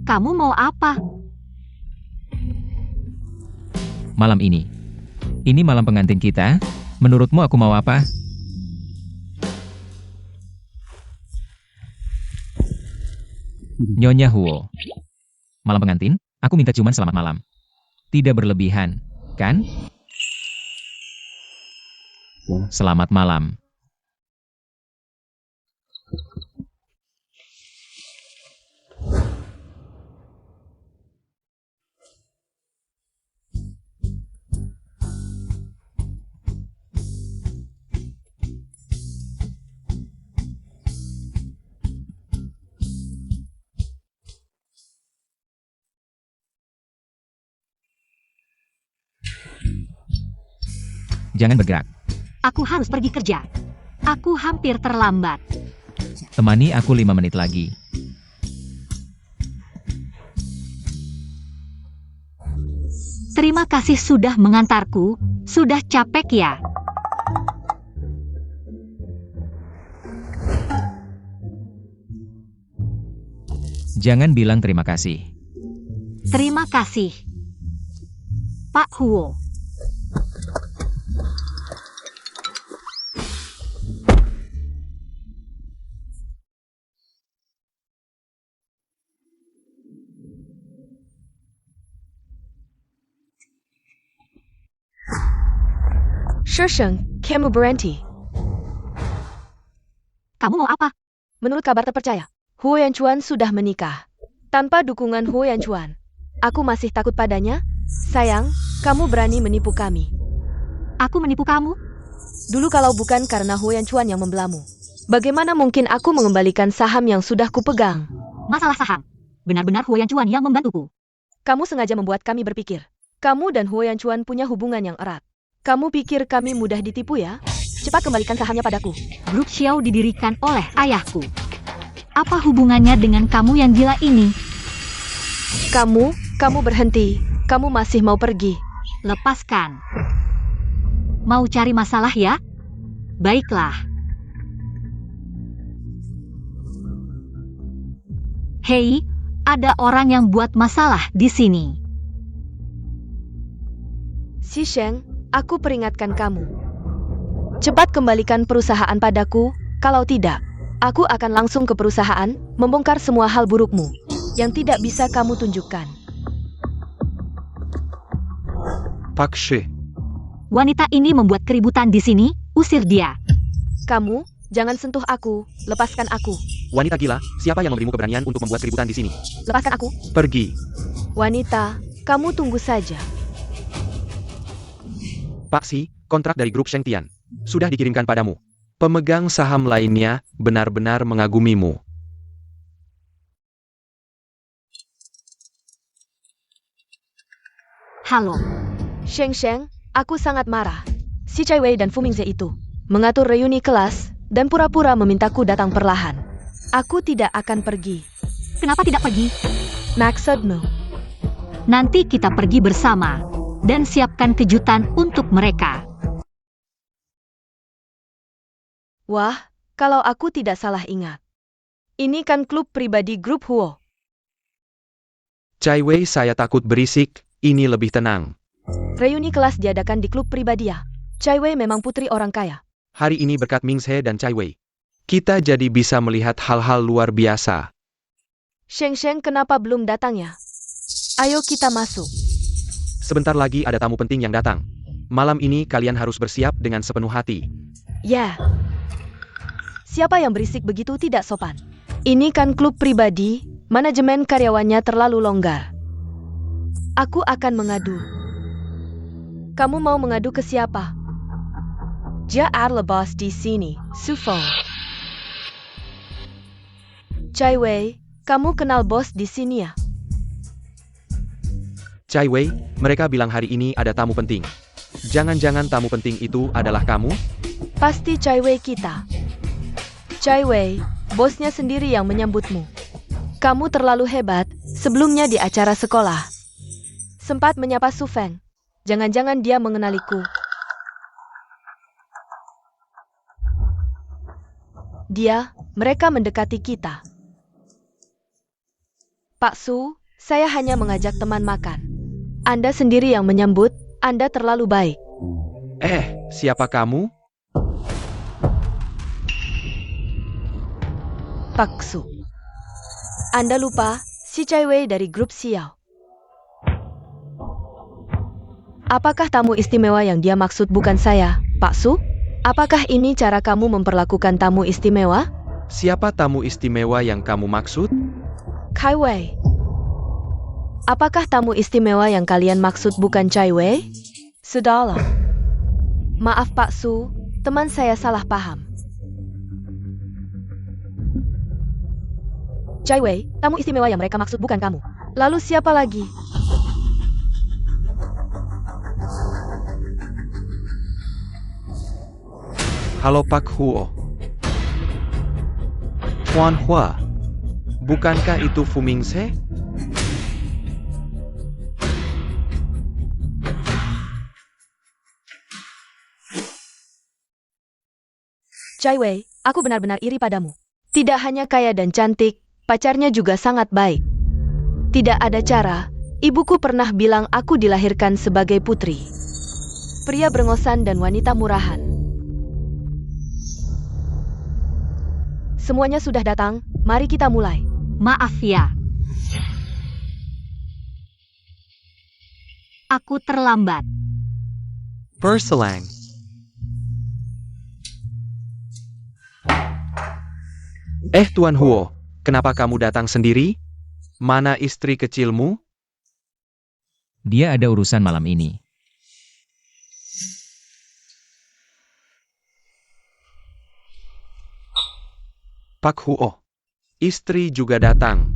Kamu mau apa? Malam ini. Ini malam pengantin kita. Menurutmu aku mau apa? Nyonya Huo. Malam pengantin, aku minta cuman selamat malam. Tidak berlebihan, kan? Selamat malam. Jangan bergerak. Aku harus pergi kerja. Aku hampir terlambat. Temani aku 5 menit lagi. Terima kasih sudah mengantarku. Sudah capek ya? Jangan bilang terima kasih. Terima kasih, Pak Huo. Shisheng, kamu berhenti. Kamu mau apa? Menurut kabar terpercaya, Huo Yanchuan sudah menikah. Tanpa dukungan Huo Yanchuan, aku masih takut padanya. Sayang, kamu berani menipu kami. Aku menipu kamu? Dulu kalau bukan karena Huo Yanchuan yang membelamu, bagaimana mungkin aku mengembalikan saham yang sudah kupegang? Masalah saham. Benar-benar Huo Yanchuan yang membantuku. Kamu sengaja membuat kami berpikir. Kamu dan Huo Yanchuan punya hubungan yang erat. Kamu pikir kami mudah ditipu ya? Cepat kembalikan sahamnya padaku. Grup Xiao didirikan oleh ayahku. Apa hubungannya dengan kamu yang gila ini? Kamu berhenti. Kamu masih mau pergi. Lepaskan. Mau cari masalah ya? Baiklah. Hei, ada orang yang buat masalah di sini. Si Sheng, aku peringatkan kamu. Cepat kembalikan perusahaan padaku, kalau tidak, aku akan langsung ke perusahaan, membongkar semua hal burukmu, yang tidak bisa kamu tunjukkan. Pak Shi, Wanita ini membuat keributan di sini, usir dia. Kamu, jangan sentuh aku, lepaskan aku. wanita gila, siapa yang memberimu keberanian untuk membuat keributan di sini? Lepaskan aku. Pergi. Wanita, kamu tunggu saja. Pak Shi, kontrak dari grup Shengtian sudah dikirimkan padamu. Pemegang saham lainnya benar-benar mengagumimu. Halo. Sheng, aku sangat marah. Si Cai Wei dan Fu Mingze itu mengatur reuni kelas dan pura-pura memintaku datang perlahan. Aku tidak akan pergi. Kenapa tidak pergi? Maksudmu? Nanti kita pergi bersama. Dan siapkan kejutan untuk mereka. Wah, kalau aku tidak salah ingat. Ini kan klub pribadi grup Huo. Cai Wei, saya takut berisik, ini lebih tenang. Reuni kelas diadakan di klub pribadi ya. Cai Wei memang putri orang kaya. Hari ini berkat Mingze dan Cai Wei, kita jadi bisa melihat hal-hal luar biasa. Sheng, kenapa belum datang ya? Ayo kita masuk. Sebentar lagi ada tamu penting yang datang. Malam ini kalian harus bersiap dengan sepenuh hati. Ya. Siapa yang berisik begitu tidak sopan? Ini kan klub pribadi, manajemen karyawannya terlalu longgar. Aku akan mengadu. Kamu mau mengadu ke siapa? Dia adalah bos di sini, Su Feng. Cai Wei, kamu kenal bos di sini ya? Cai Wei, mereka bilang hari ini ada tamu penting. Jangan-jangan tamu penting itu adalah kamu? Pasti Cai Wei kita. Cai Wei, bosnya sendiri yang menyambutmu. Kamu terlalu hebat, sebelumnya di acara sekolah. Sempat menyapa Su Feng. Jangan-jangan dia mengenaliku. Mereka mendekati kita. Pak Su, saya hanya mengajak teman makan. Anda sendiri yang menyambut, Anda terlalu baik. Siapa kamu? Pak Su. Anda lupa, si Cai Wei dari grup Xiao. Apakah tamu istimewa yang dia maksud bukan saya, Pak Su? Apakah ini cara kamu memperlakukan tamu istimewa? Siapa tamu istimewa yang kamu maksud? Cai Wei. Apakah tamu istimewa yang kalian maksud bukan Cai Wei? Sudahlah. Maaf Pak Su, teman saya salah paham. Cai Wei, tamu istimewa yang mereka maksud bukan kamu. Lalu siapa lagi? Halo Pak Huo. Tuan Hua. Bukankah itu Fu Mingze? Cai Wei, aku benar-benar iri padamu. Tidak hanya kaya dan cantik, pacarnya juga sangat baik. Tidak ada cara, ibuku pernah bilang aku dilahirkan sebagai putri. Pria brengosan dan wanita murahan. Semuanya sudah datang, mari kita mulai. Maaf ya. Aku terlambat. Perselang. Tuan Huo, kenapa kamu datang sendiri? Mana istri kecilmu? Dia ada urusan malam ini. Pak Huo, istri juga datang.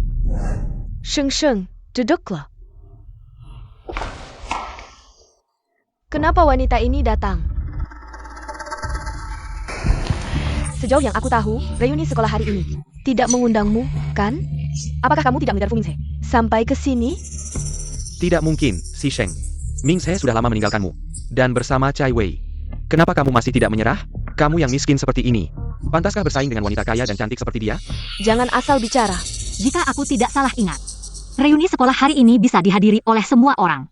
Sheng, duduklah. Kenapa wanita ini datang? Sejauh yang aku tahu, reuni sekolah hari ini tidak mengundangmu, kan? Apakah kamu tidak mengejar Fu Mingze sampai ke sini? Tidak mungkin, si Sheng. Mingze sudah lama meninggalkanmu. Dan bersama Cai Wei. Kenapa kamu masih tidak menyerah? Kamu yang miskin seperti ini. Pantaskah bersaing dengan wanita kaya dan cantik seperti dia? Jangan asal bicara. Jika aku tidak salah ingat, reuni sekolah hari ini bisa dihadiri oleh semua orang.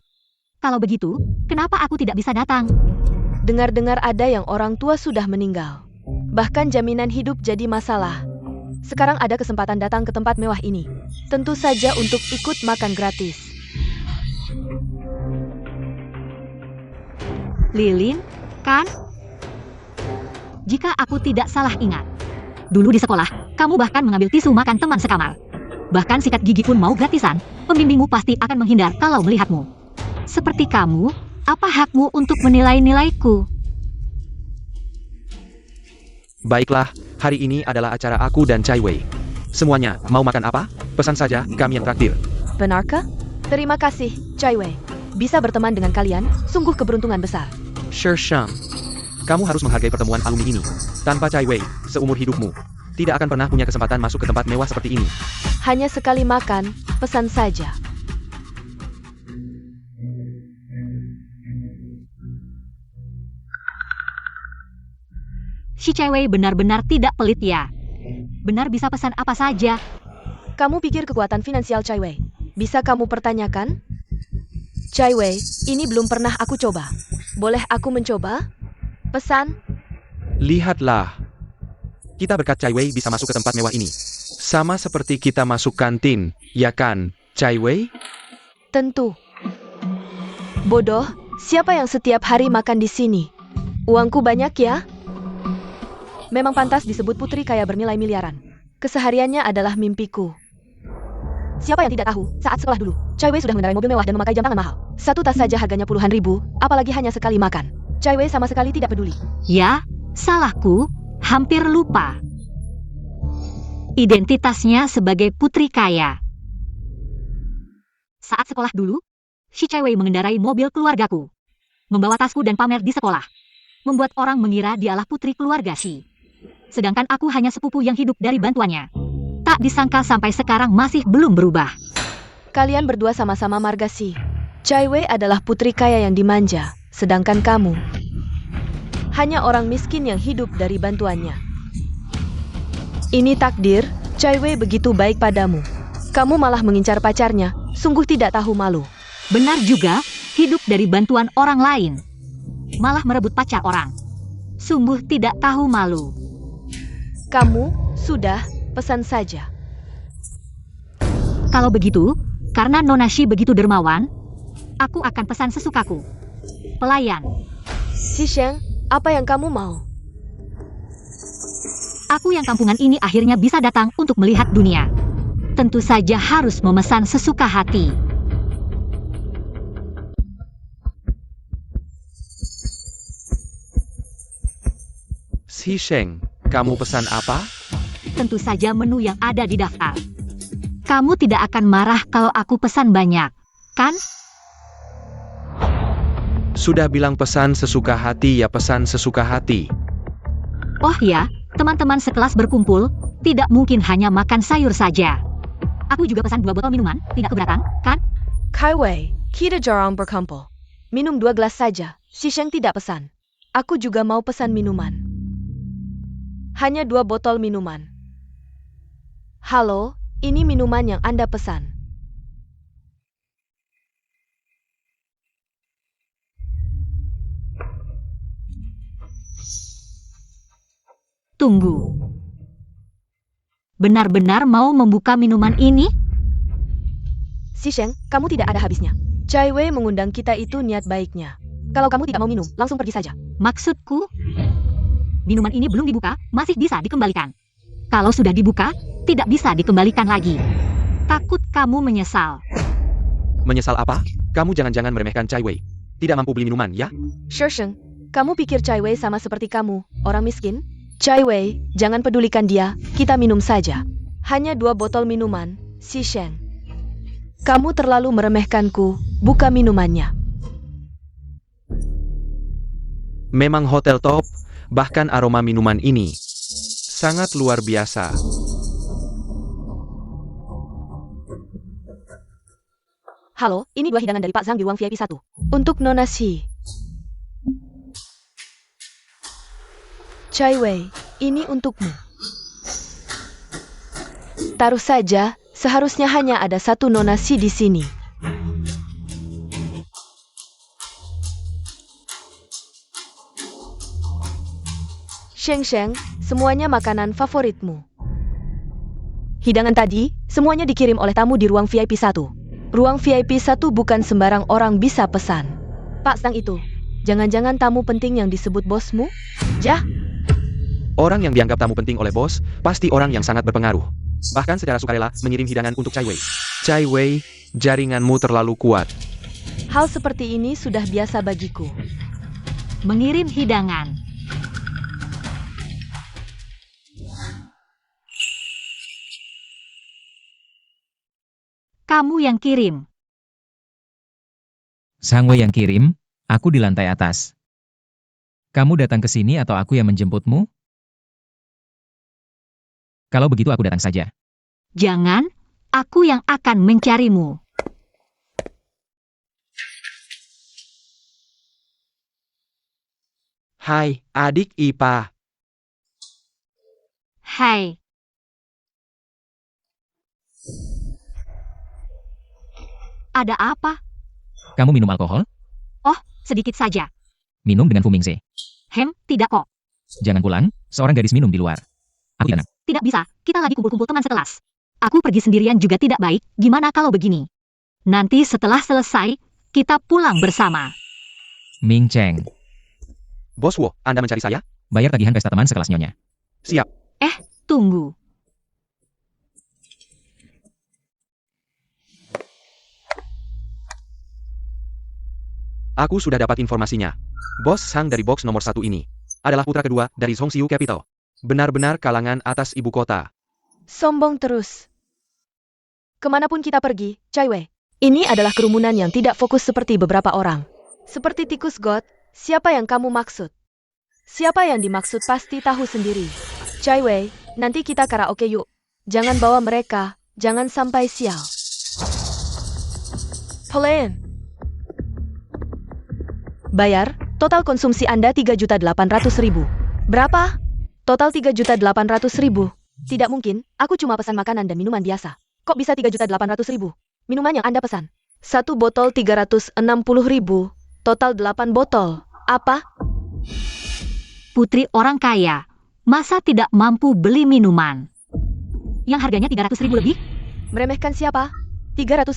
Kalau begitu, kenapa aku tidak bisa datang? Dengar-dengar ada yang orang tua sudah meninggal. Bahkan jaminan hidup jadi masalah. Sekarang ada kesempatan datang ke tempat mewah ini. Tentu saja untuk ikut makan gratis. Lilin, kan? Jika aku tidak salah ingat, dulu di sekolah, kamu bahkan mengambil tisu makan teman sekamar. Bahkan sikat gigi pun mau gratisan, pembimbingmu pasti akan menghindar kalau melihatmu. Seperti kamu, apa hakmu untuk menilai nilaiku? Baiklah, hari ini adalah acara aku dan Chai Wei. Semuanya, mau makan apa? Pesan saja, kami yang traktir. Benarkah? Terima kasih, Chai Wei. Bisa berteman dengan kalian, sungguh keberuntungan besar. Sheng. Kamu harus menghargai pertemuan alumni ini. Tanpa Chai Wei, seumur hidupmu, tidak akan pernah punya kesempatan masuk ke tempat mewah seperti ini. Hanya sekali makan, pesan saja. Si cewek benar-benar tidak pelit ya. Benar bisa pesan apa saja. Kamu pikir kekuatan finansial Chai Wei bisa kamu pertanyakan? Chai Wei, ini belum pernah aku coba. Boleh aku mencoba? Pesan? Lihatlah. Kita berkat Chai Wei bisa masuk ke tempat mewah ini. Sama seperti kita masuk kantin, ya kan, Chai Wei? Tentu. Bodoh, siapa yang setiap hari makan di sini? Uangku banyak ya? Memang pantas disebut putri kaya bernilai miliaran. Kesehariannya adalah mimpiku. Siapa yang tidak tahu, saat sekolah dulu, Chai Wei sudah mengendarai mobil mewah dan memakai jam tangan mahal. Satu tas saja harganya puluhan ribu, apalagi hanya sekali makan. Chai Wei sama sekali tidak peduli. Ya, salahku, hampir lupa. Identitasnya sebagai putri kaya. Saat sekolah dulu, si Chai Wei mengendarai mobil keluargaku. Membawa tasku dan pamer di sekolah. Membuat orang mengira dialah putri keluarga Shi. Sedangkan aku hanya sepupu yang hidup dari bantuannya. Tak disangka sampai sekarang masih belum berubah. Kalian berdua sama-sama marga Shi. Chai Wei adalah putri kaya yang dimanja, sedangkan kamu hanya orang miskin yang hidup dari bantuannya. Ini takdir, Chai Wei begitu baik padamu. Kamu malah mengincar pacarnya, sungguh tidak tahu malu. Benar juga, hidup dari bantuan orang lain. Malah merebut pacar orang. Sungguh tidak tahu malu. Kamu, sudah, pesan saja. Kalau begitu, karena Nona Shi begitu dermawan, aku akan pesan sesukaku. Pelayan. Shisheng, apa yang kamu mau? Aku yang kampungan ini akhirnya bisa datang untuk melihat dunia. Tentu saja harus memesan sesuka hati. Sheng, kamu pesan apa? Tentu saja menu yang ada di daftar. Kamu tidak akan marah kalau aku pesan banyak, kan? Sudah bilang pesan sesuka hati ya pesan sesuka hati. Oh ya, teman-teman sekelas berkumpul, tidak mungkin hanya makan sayur saja. Aku juga pesan 2 botol minuman, tidak keberatan, kan? Chai Wei, kita jarang berkumpul. Minum 2 gelas saja, Shisheng tidak pesan. Aku juga mau pesan minuman. Hanya 2 botol minuman. Halo, ini minuman yang Anda pesan. Tunggu. Benar-benar mau membuka minuman ini? Shisheng, kamu tidak ada habisnya. Chai Wei mengundang kita itu niat baiknya. Kalau kamu tidak mau minum, langsung pergi saja. Maksudku, minuman ini belum dibuka, masih bisa dikembalikan. Kalau sudah dibuka, tidak bisa dikembalikan lagi. Takut kamu menyesal. Menyesal apa? Kamu jangan-jangan meremehkan Chai Wei. Tidak mampu beli minuman, ya? Shisheng, kamu pikir Chai Wei sama seperti kamu, orang miskin? Chai Wei, jangan pedulikan dia, kita minum saja. Hanya 2 botol minuman, Shisheng. Kamu terlalu meremehkanku, buka minumannya. Memang hotel top, bahkan aroma minuman ini sangat luar biasa. Halo, ini 2 hidangan dari Pak Zhang di ruang VIP 1. Untuk Nona Shi. Chai Wei, ini untukmu. Taruh saja, Seharusnya hanya ada satu nona Si di sini. Sheng Sheng, semuanya makanan favoritmu. Hidangan tadi, semuanya dikirim oleh tamu di ruang VIP 1. Ruang VIP 1 bukan sembarang orang bisa pesan. Pak Sang itu, jangan-jangan tamu penting yang disebut bosmu? Jah, Orang yang dianggap tamu penting oleh bos, pasti orang yang sangat berpengaruh. Bahkan secara sukarela, mengirim hidangan untuk Cai Wei. Cai Wei, jaringanmu terlalu kuat. hal seperti ini sudah biasa bagiku. Mengirim hidangan. Kamu yang kirim. Sang Wei yang kirim, aku di lantai atas. Kamu datang ke sini atau aku yang menjemputmu? Kalau begitu aku datang saja. Jangan, aku yang akan mencarimu. Hai, adik Ipa. Hai. Ada apa? Kamu minum alkohol? Sedikit saja. Minum dengan Fu Mingze. Tidak kok. Jangan pulang, seorang gadis minum di luar. Aku tidak. Tidak bisa, kita lagi kumpul-kumpul teman sekelas. Aku pergi sendirian juga tidak baik, gimana kalau begini? Nanti setelah selesai, kita pulang bersama. Ming Cheng, Bos Wo, Anda mencari saya? bayar tagihan pesta teman sekelas Nyonya. Siap. Tunggu. Aku sudah dapat informasinya. Bos Sang dari box nomor 1 ini adalah putra kedua dari Zhongxiu Capital. Benar-benar kalangan atas ibu kota. Sombong terus. Kemanapun kita pergi, Cai Wei, ini adalah kerumunan yang tidak fokus seperti beberapa orang. Seperti tikus got, siapa yang kamu maksud? Siapa yang dimaksud pasti tahu sendiri. Cai Wei, nanti kita karaoke yuk. Jangan bawa mereka, jangan sampai sial. Pelayan. Bayar, total konsumsi Anda 3.800.000. Berapa? Total 3.800.000. Tidak mungkin, aku cuma pesan makanan dan minuman biasa. Kok bisa 3.800.000? Minuman yang Anda pesan. Satu botol 360.000. Total 8 botol. Apa? Putri orang kaya, masa tidak mampu beli minuman? Yang harganya 300.000 lebih? Meremehkan siapa? 300.000.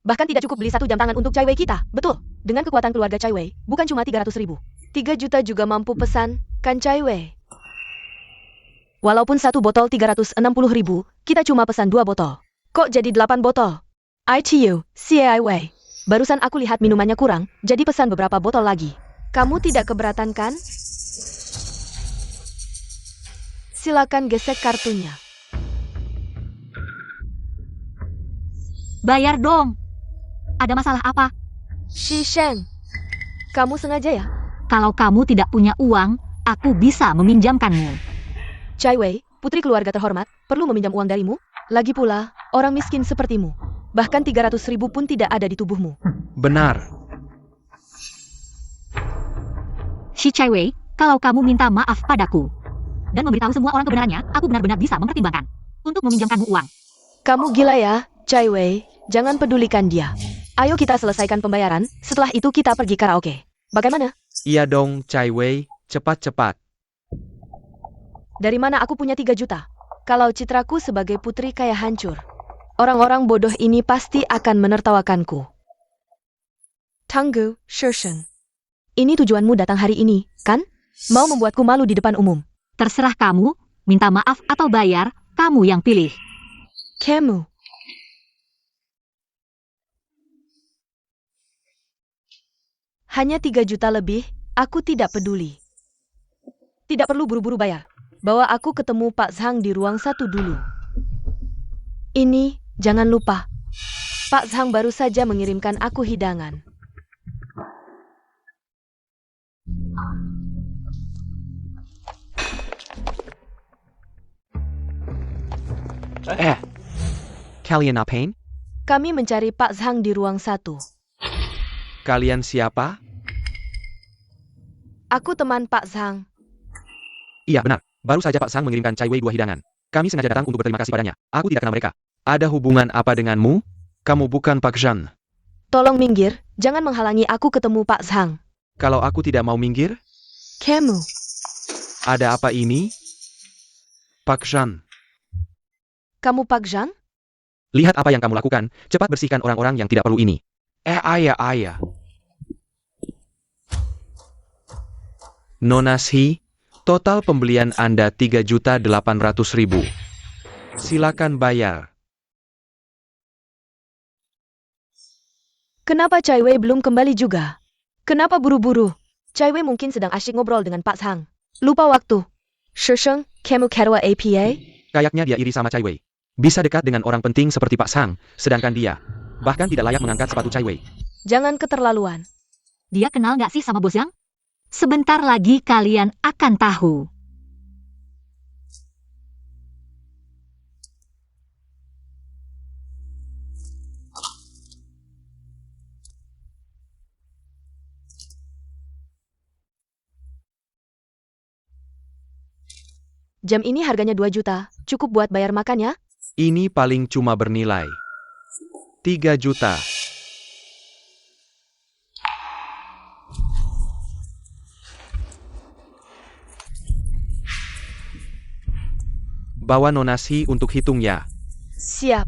Bahkan tidak cukup beli 1 jam tangan untuk Cai Wei kita. Betul. Dengan kekuatan keluarga Cai Wei, bukan cuma 300.000. 3 juta juga mampu pesan, kan Cai Wei? Walaupun 1 botol 360.000, kita cuma pesan 2 botol. Kok jadi 8 botol? ITU, Cai Wei. Barusan aku lihat minumannya kurang, jadi pesan beberapa botol lagi. Kamu tidak keberatan kan? Silakan gesek kartunya. Bayar dong. Ada masalah apa? Shi Shen, kamu sengaja ya? Kalau kamu tidak punya uang, aku bisa meminjamkanmu. Cai Wei, putri keluarga terhormat, perlu meminjam uang darimu? Lagi pula, orang miskin sepertimu. Bahkan 300.000 pun tidak ada di tubuhmu. Benar. Si Cai Wei, kalau kamu minta maaf padaku dan memberitahu semua orang kebenarannya, aku benar-benar bisa mempertimbangkan untuk meminjamkanmu uang. Kamu gila ya, Cai Wei. Jangan pedulikan dia. Ayo kita selesaikan pembayaran, setelah itu kita pergi karaoke. Bagaimana? Iya dong, Cai Wei, cepat-cepat. Dari mana aku punya 3 juta? Kalau citraku sebagai putri kaya hancur. Orang-orang bodoh ini pasti akan menertawakanku. Tanggu, Shisheng. Ini tujuanmu datang hari ini, kan? Mau membuatku malu di depan umum. Terserah kamu, minta maaf atau bayar, kamu yang pilih. Kamu. Hanya 3 juta lebih, aku tidak peduli. Tidak perlu buru-buru bayar. Bawa aku ketemu Pak Zhang di ruang 1 dulu. Ini, jangan lupa. Pak Zhang baru saja mengirimkan aku hidangan. Kalian apain? Kami mencari Pak Zhang di ruang 1. Kalian siapa? Aku teman Pak Zhang. Iya, benar. Baru saja Pak Sang mengirimkan Cai Wei 2 hidangan. Kami sengaja datang untuk berterima kasih padanya. Aku tidak kenal mereka. Ada hubungan apa denganmu? Kamu bukan Pak Jean. Tolong minggir, jangan menghalangi aku ketemu Pak Zhang. Kalau aku tidak mau minggir, Kamu, ada apa ini? Pak Jean, kamu Pak Zhang? lihat apa yang kamu lakukan. Cepat bersihkan orang-orang yang tidak perlu ini. Ayah. Nona Shi, total pembelian Anda 3.800.000. Silakan bayar. Kenapa Cai Wei belum kembali juga? Kenapa buru-buru? Cai Wei mungkin sedang asyik ngobrol dengan Pak Zhang. Lupa waktu. Shisheng, kamu ketua APA? Kayaknya dia iri sama Cai Wei. Bisa dekat dengan orang penting seperti Pak Zhang, sedangkan dia bahkan tidak layak mengangkat sepatu Cai Wei. Jangan keterlaluan. Dia kenal nggak sih sama bos Yang? Sebentar lagi kalian akan tahu. Jam ini harganya 2 juta. Cukup buat bayar makan ya? Ini paling cuma bernilai 3 juta. Bawa Nona Shi untuk hitung ya. Siap.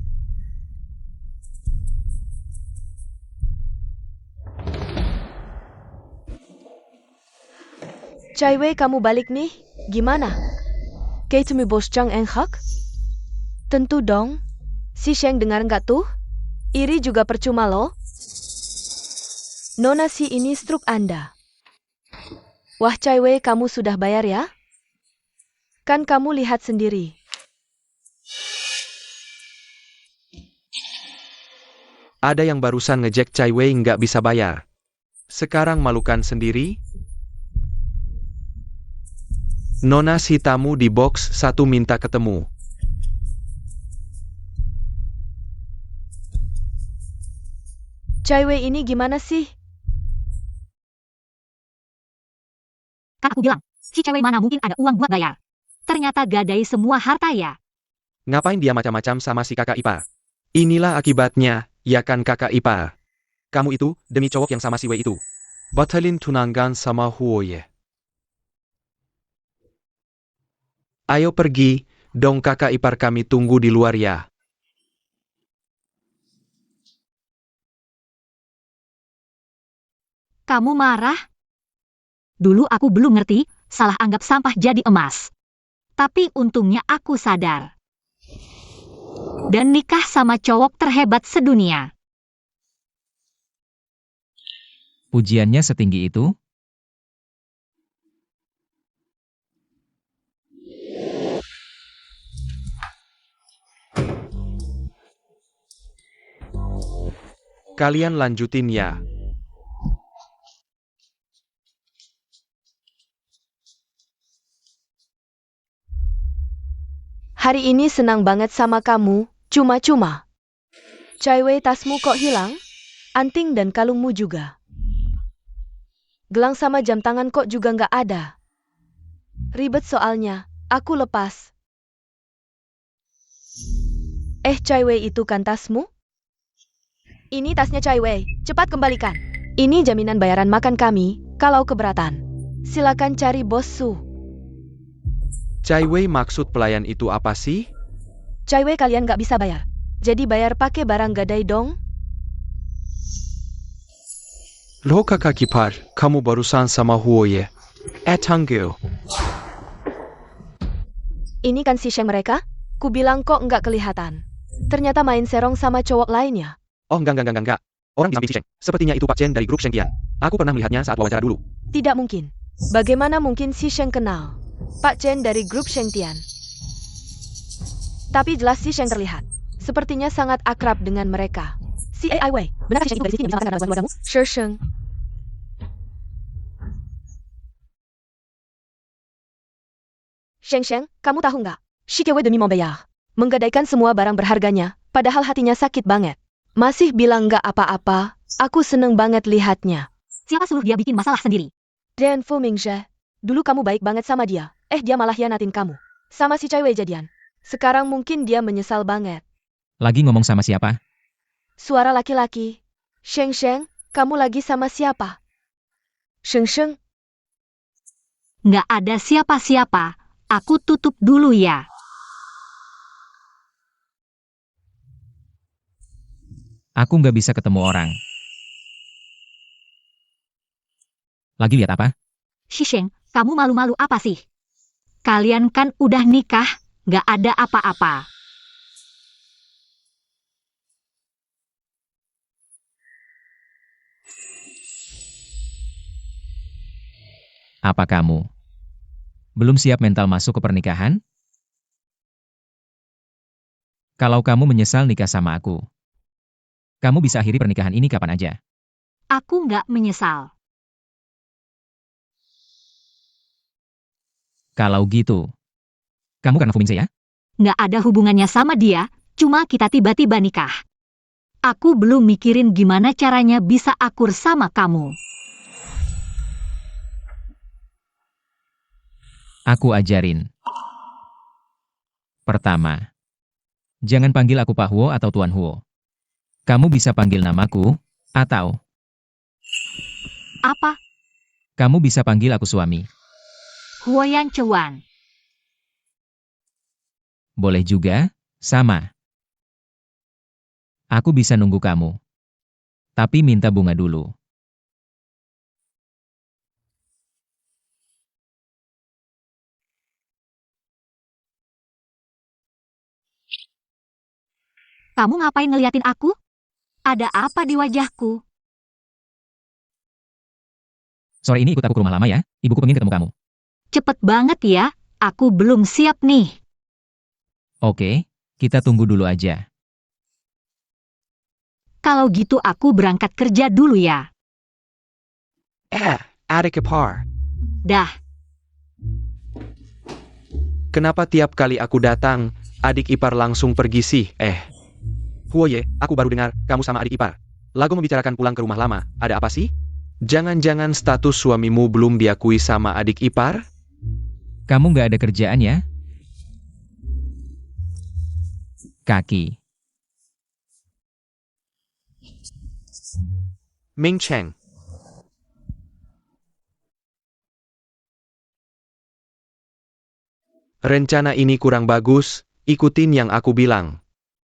Cai Wei, kamu balik nih? Gimana? Ketemu bos Zhang Enhak? Tentu dong. Si Sheng dengar nggak tuh? Iri juga percuma loh. Nona Shi ini struk Anda. Wah Cai Wei, kamu sudah bayar ya? Kan kamu lihat sendiri. Ada yang barusan ngejek Cai Wei nggak bisa bayar. Sekarang malukan sendiri? Nona Shi tamu di box 1 minta ketemu. Cai Wei ini gimana sih? Kan aku bilang, si cewek mana mungkin ada uang buat bayar. Ternyata gadai semua harta ya. Ngapain dia macam-macam sama si kakak ipar? Inilah akibatnya, ya kan kakak ipar. Kamu itu, demi cowok yang sama si Wei itu. Batalin tunangan sama Huoye. Ayo pergi, dong kakak ipar kami tunggu di luar ya. Kamu marah? Dulu aku belum ngerti, salah anggap sampah jadi emas. Tapi untungnya aku sadar. Dan nikah sama cowok terhebat sedunia. Pujiannya setinggi itu? Kalian lanjutin ya. Hari ini senang banget sama kamu, cuma-cuma. Cai Wei, tasmu kok hilang? Anting dan kalungmu juga. Gelang sama jam tangan kok juga nggak ada. Ribet soalnya, aku lepas. Cai Wei, itu kan tasmu? Ini tasnya Cai Wei, cepat kembalikan. Ini jaminan bayaran makan kami, kalau keberatan. Silakan cari bos Su. Cai Wei maksud pelayan itu apa sih? Cai Wei, kalian nggak bisa bayar. Jadi bayar pakai barang gadai dong. Loh kakak ipar, kamu barusan sama Huoye. Tangguh. Ini kan si Sheng mereka? Ku bilang kok nggak kelihatan. Ternyata main serong sama cowok lainnya. Oh enggak. Orang di samping si Sheng. Sepertinya itu Pak Chen dari grup Shengtian. Aku pernah melihatnya saat wawancara dulu. Tidak mungkin. Bagaimana mungkin si Sheng kenal Pak Chen dari grup Shengtian? Tapi jelas si Sheng terlihat sepertinya sangat akrab dengan mereka. Si Ai Wei, benar si Sheng itu gadis ini yang bisa makan karena keluargamu? Sheng. Sheng, kamu tahu nggak? Si Wei demi membayar, menggadaikan semua barang berharganya, padahal hatinya sakit banget. Masih bilang nggak apa-apa, aku seneng banget lihatnya. Siapa suruh dia bikin masalah sendiri? Dan Fu Mingzhe, dulu kamu baik banget sama dia. Dia malah hianatin kamu. Sama si Cai Wei jadian. Sekarang mungkin dia menyesal banget. Lagi ngomong sama siapa? Suara laki-laki. Sheng Sheng, kamu lagi sama siapa? Sheng Sheng, Nggak ada siapa-siapa. Aku tutup dulu ya. Aku nggak bisa ketemu orang. Lagi lihat apa? Shisheng, kamu malu-malu apa sih? Kalian kan udah nikah, nggak ada apa-apa. Apa kamu belum siap mental masuk ke pernikahan? Kalau kamu menyesal nikah sama aku, kamu bisa akhiri pernikahan ini kapan aja. Aku nggak menyesal. Kalau gitu, kamu karena Fu Mingze ya? Nggak ada hubungannya sama dia, cuma kita tiba-tiba nikah. Aku belum mikirin gimana caranya bisa akur sama kamu. Aku ajarin. Pertama, jangan panggil aku Pak Huo atau Tuan Huo. Kamu bisa panggil namaku, atau Apa? kamu bisa panggil aku suami. Huoyan Chuan. Boleh juga, sama. Aku bisa nunggu kamu. Tapi minta bunga dulu. Kamu ngapain ngeliatin aku? Ada apa di wajahku? Sore ini ikut aku ke rumah lama ya, ibuku pengen ketemu kamu. Cepet banget ya, aku belum siap nih. Oke, kita tunggu dulu aja. Kalau gitu aku berangkat kerja dulu ya. Adik ipar. Dah, Kenapa tiap kali aku datang, adik ipar langsung pergi sih? Huoye, aku baru dengar, kamu sama adik ipar. Lagu membicarakan pulang ke rumah lama, ada apa sih? Jangan-jangan status suamimu belum diakui sama adik ipar? Kamu nggak ada kerjaan ya? Kaki. Ming Cheng. Rencana ini kurang bagus, ikutin yang aku bilang.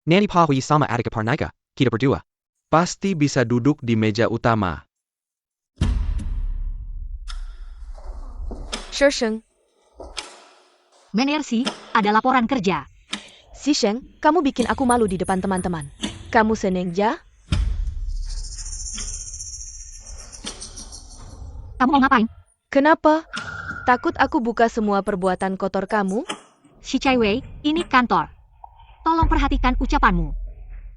Nani Pahui sama adik ipar Naika, kita berdua. Pasti bisa duduk di meja utama. Sheng Sheng, Menersi, ada laporan kerja. Si Sheng, kamu bikin aku malu di depan teman-teman. Kamu senengja? Kamu mau ngapain? Kenapa? Takut aku buka semua perbuatan kotor kamu? Si Chai Wei, ini kantor. Tolong perhatikan ucapanmu.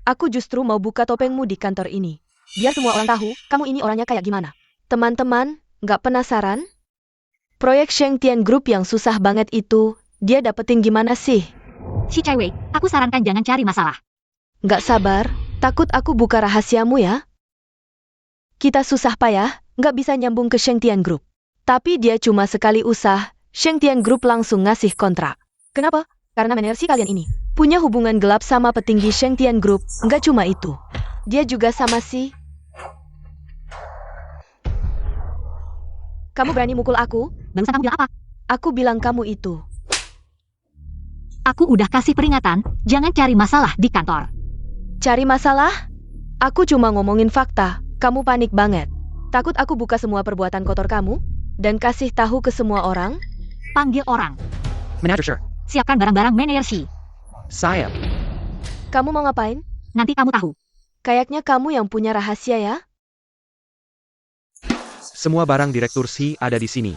Aku justru mau buka topengmu di kantor ini. Biar semua orang tahu, kamu ini orangnya kayak gimana. Teman-teman, nggak penasaran? Proyek Sheng Tian Group yang susah banget itu, dia dapetin gimana sih? Si Chai Wei, aku sarankan jangan cari masalah. Nggak sabar, takut aku buka rahasiamu ya? Kita susah payah, nggak bisa nyambung ke Sheng Tian Group. Tapi dia cuma sekali usah, Sheng Tian Group langsung ngasih kontrak. Kenapa? Karena manajer kalian ini punya hubungan gelap sama petinggi Sheng Tian Group, nggak cuma itu. Dia juga sama si... Kamu berani mukul aku? Barusan kamu bilang apa? Aku bilang kamu itu. Aku udah kasih peringatan, jangan cari masalah di kantor. Cari masalah? Aku cuma ngomongin fakta, kamu panik banget. Takut aku buka semua perbuatan kotor kamu? Dan kasih tahu ke semua orang? Panggil orang. Manager, Siapkan barang-barang Menersi. saya. Kamu mau ngapain? Nanti kamu tahu. Kayaknya kamu yang punya rahasia ya? Semua barang Direktur Si ada di sini.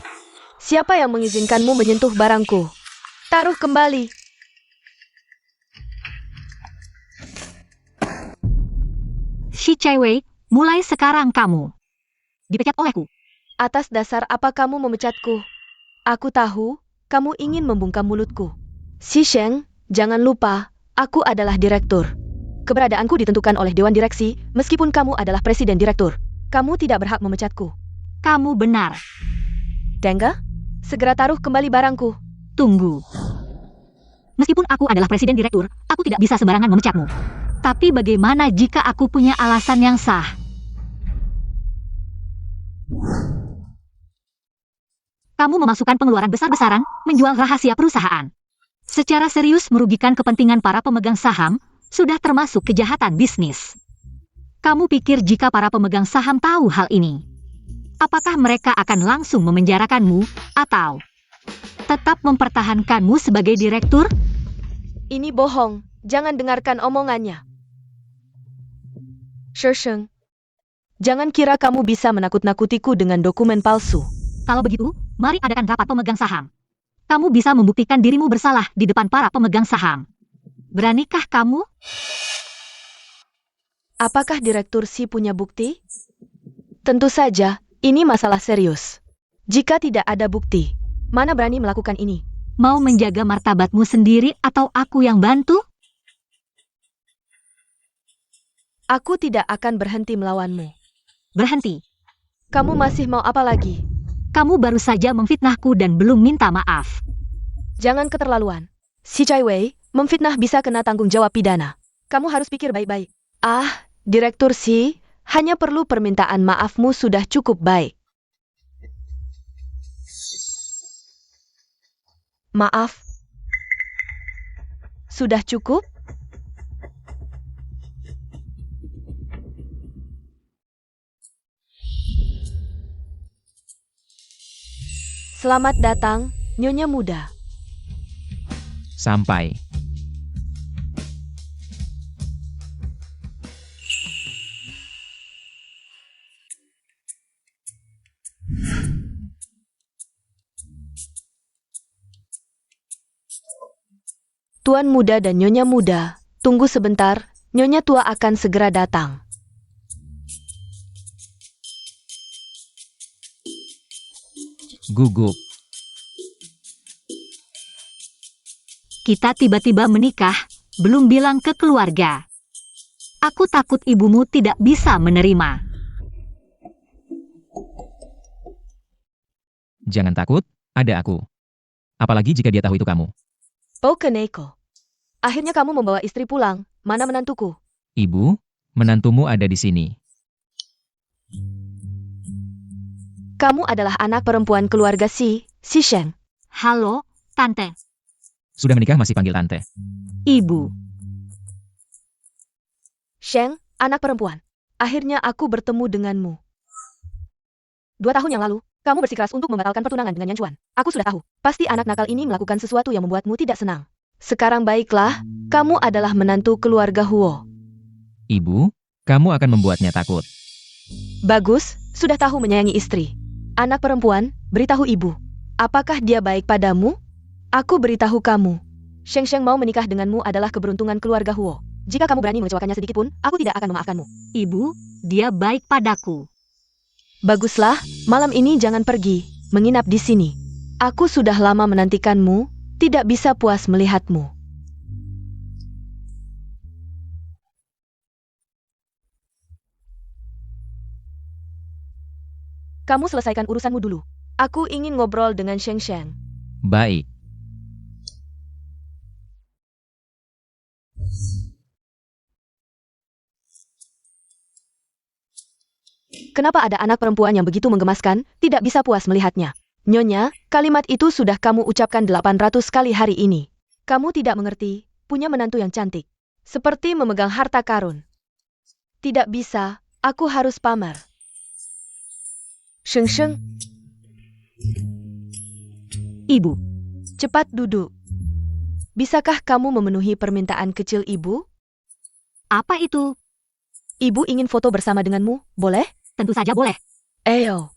Siapa yang mengizinkanmu menyentuh barangku? Taruh kembali. Si Chai Wei, mulai sekarang kamu dipecat olehku. Atas dasar apa kamu memecatku? Aku tahu, kamu ingin membungkam mulutku. Si Sheng, jangan lupa, aku adalah direktur. Keberadaanku ditentukan oleh Dewan Direksi, meskipun kamu adalah Presiden Direktur. Kamu tidak berhak memecatku. Kamu benar. Dengga, segera taruh kembali barangku. Tunggu. Meskipun aku adalah presiden direktur, aku tidak bisa sembarangan memecatmu. Tapi bagaimana jika aku punya alasan yang sah? Kamu memasukkan pengeluaran besar-besaran, menjual rahasia perusahaan. Secara serius merugikan kepentingan para pemegang saham, sudah termasuk kejahatan bisnis. Kamu pikir jika para pemegang saham tahu hal ini, apakah mereka akan langsung memenjarakanmu, atau tetap mempertahankanmu sebagai direktur? Ini bohong, jangan dengarkan omongannya. Sheng, jangan kira kamu bisa menakut-nakutiku dengan dokumen palsu. Kalau begitu, mari adakan rapat pemegang saham. Kamu bisa membuktikan dirimu bersalah di depan para pemegang saham. Beranikah kamu? Apakah Direktur Si punya bukti? Tentu saja, ini masalah serius. Jika tidak ada bukti, mana berani melakukan ini? Mau menjaga martabatmu sendiri atau aku yang bantu? Aku tidak akan berhenti melawanmu. Berhenti. Kamu masih mau apa lagi? Kamu baru saja memfitnahku dan belum minta maaf. Jangan keterlaluan. Si Chai Wei, memfitnah bisa kena tanggung jawab pidana. Kamu harus pikir baik-baik. Direktur Si, hanya perlu permintaan maafmu sudah cukup baik. Maaf. Sudah cukup? Selamat datang, Nyonya Muda. Sampai. Tuan Muda dan Nyonya Muda, tunggu sebentar, Nyonya Tua akan segera datang. Gugup. Kita tiba-tiba menikah, belum bilang ke keluarga. Aku takut ibumu tidak bisa menerima. Jangan takut, ada aku. Apalagi jika dia tahu itu kamu. Oh Kaneko. Akhirnya kamu membawa istri pulang, mana menantuku? Ibu, menantumu ada di sini. Kamu adalah anak perempuan keluarga Si Sheng. Halo, Tante. Sudah menikah masih panggil tante. Ibu. Sheng, anak perempuan. Akhirnya aku bertemu denganmu. 2 tahun yang lalu, kamu bersikeras untuk membatalkan pertunangan dengan Yan Chuan. Aku sudah tahu, pasti anak nakal ini melakukan sesuatu yang membuatmu tidak senang. Sekarang baiklah, kamu adalah menantu keluarga Huo. Ibu, kamu akan membuatnya takut. Bagus, sudah tahu menyayangi istri. Anak perempuan, beritahu ibu. Apakah dia baik padamu? Aku beritahu kamu. Sheng mau menikah denganmu adalah keberuntungan keluarga Huo. Jika kamu berani mengecewakannya sedikitpun, aku tidak akan memaafkanmu. Ibu, dia baik padaku. Baguslah, malam ini jangan pergi, menginap di sini. Aku sudah lama menantikanmu, tidak bisa puas melihatmu. Kamu selesaikan urusanmu dulu. Aku ingin ngobrol dengan Sheng. Baik. Kenapa ada anak perempuan yang begitu menggemaskan, tidak bisa puas melihatnya? Nyonya, kalimat itu sudah kamu ucapkan 800 kali hari ini. Kamu tidak mengerti, punya menantu yang cantik. Seperti memegang harta karun. Tidak bisa, aku harus pamer. Sheng. Ibu. Cepat duduk. Bisakah kamu memenuhi permintaan kecil ibu? Apa itu? Ibu ingin foto bersama denganmu, boleh? Tentu saja boleh. Ayo.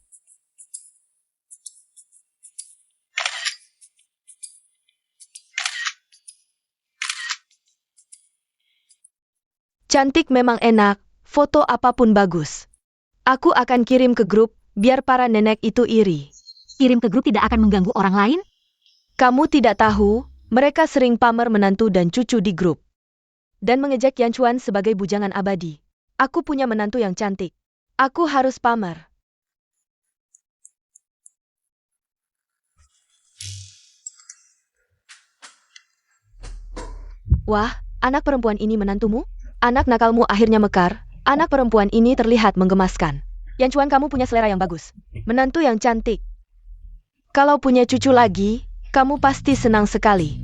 Cantik memang enak, foto apapun bagus. Aku akan kirim ke grup, biar para nenek itu iri. Kirim ke grup tidak akan mengganggu orang lain? Kamu tidak tahu, mereka sering pamer menantu dan cucu di grup. Dan mengejek Yan Chuan sebagai bujangan abadi. Aku punya menantu yang cantik. Aku harus pamer. Wah, anak perempuan ini menantumu? anak nakalmu akhirnya mekar. Anak perempuan ini terlihat menggemaskan. Yan Chuan, kamu punya selera yang bagus. Menantu yang cantik. Kalau punya cucu lagi, kamu pasti senang sekali.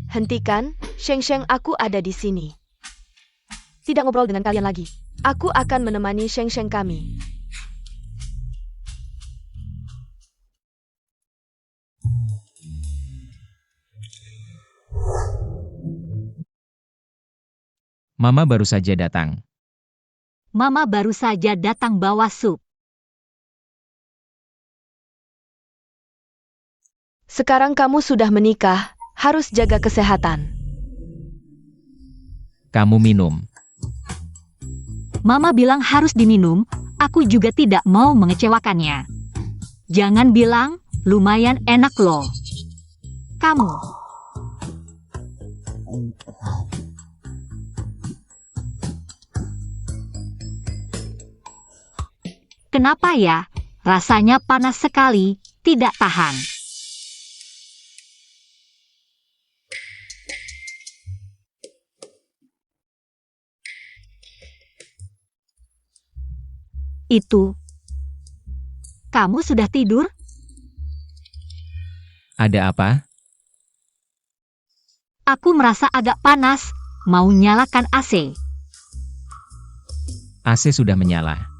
Hentikan, Sheng Sheng, aku ada di sini. Tidak ngobrol dengan kalian lagi. Aku akan menemani Sheng Sheng kami. Mama baru saja datang. Mama baru saja datang bawa sup. Sekarang kamu sudah menikah, harus jaga kesehatan. Kamu minum. Mama bilang harus diminum, aku juga tidak mau mengecewakannya. Jangan bilang, lumayan enak loh. Kamu. Kenapa ya? Rasanya panas sekali, tidak tahan. Itu. Kamu sudah tidur? Ada apa? Aku merasa agak panas, mau nyalakan AC. AC sudah menyala.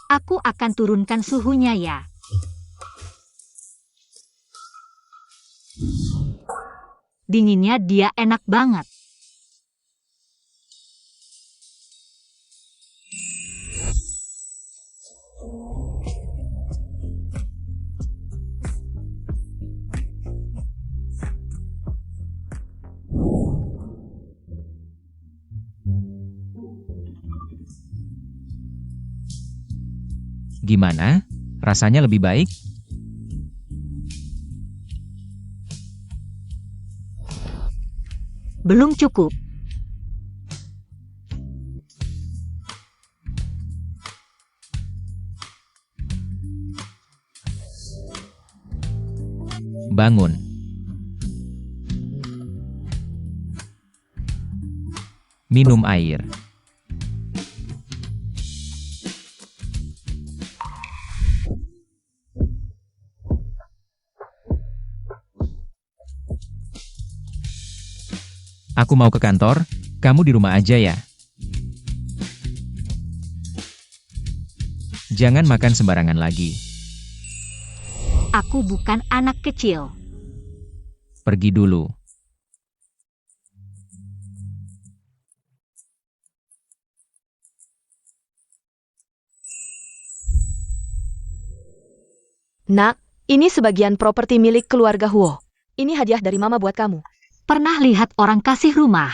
Aku akan turunkan suhunya ya. Dinginnya dia enak banget. Gimana? Rasanya lebih baik? Belum cukup. Bangun. Minum air. Aku mau ke kantor, kamu di rumah aja ya. Jangan makan sembarangan lagi. Aku bukan anak kecil. Pergi dulu. Nak, ini sebagian properti milik keluarga Huo. Ini hadiah dari Mama buat kamu. Pernah lihat orang kasih rumah,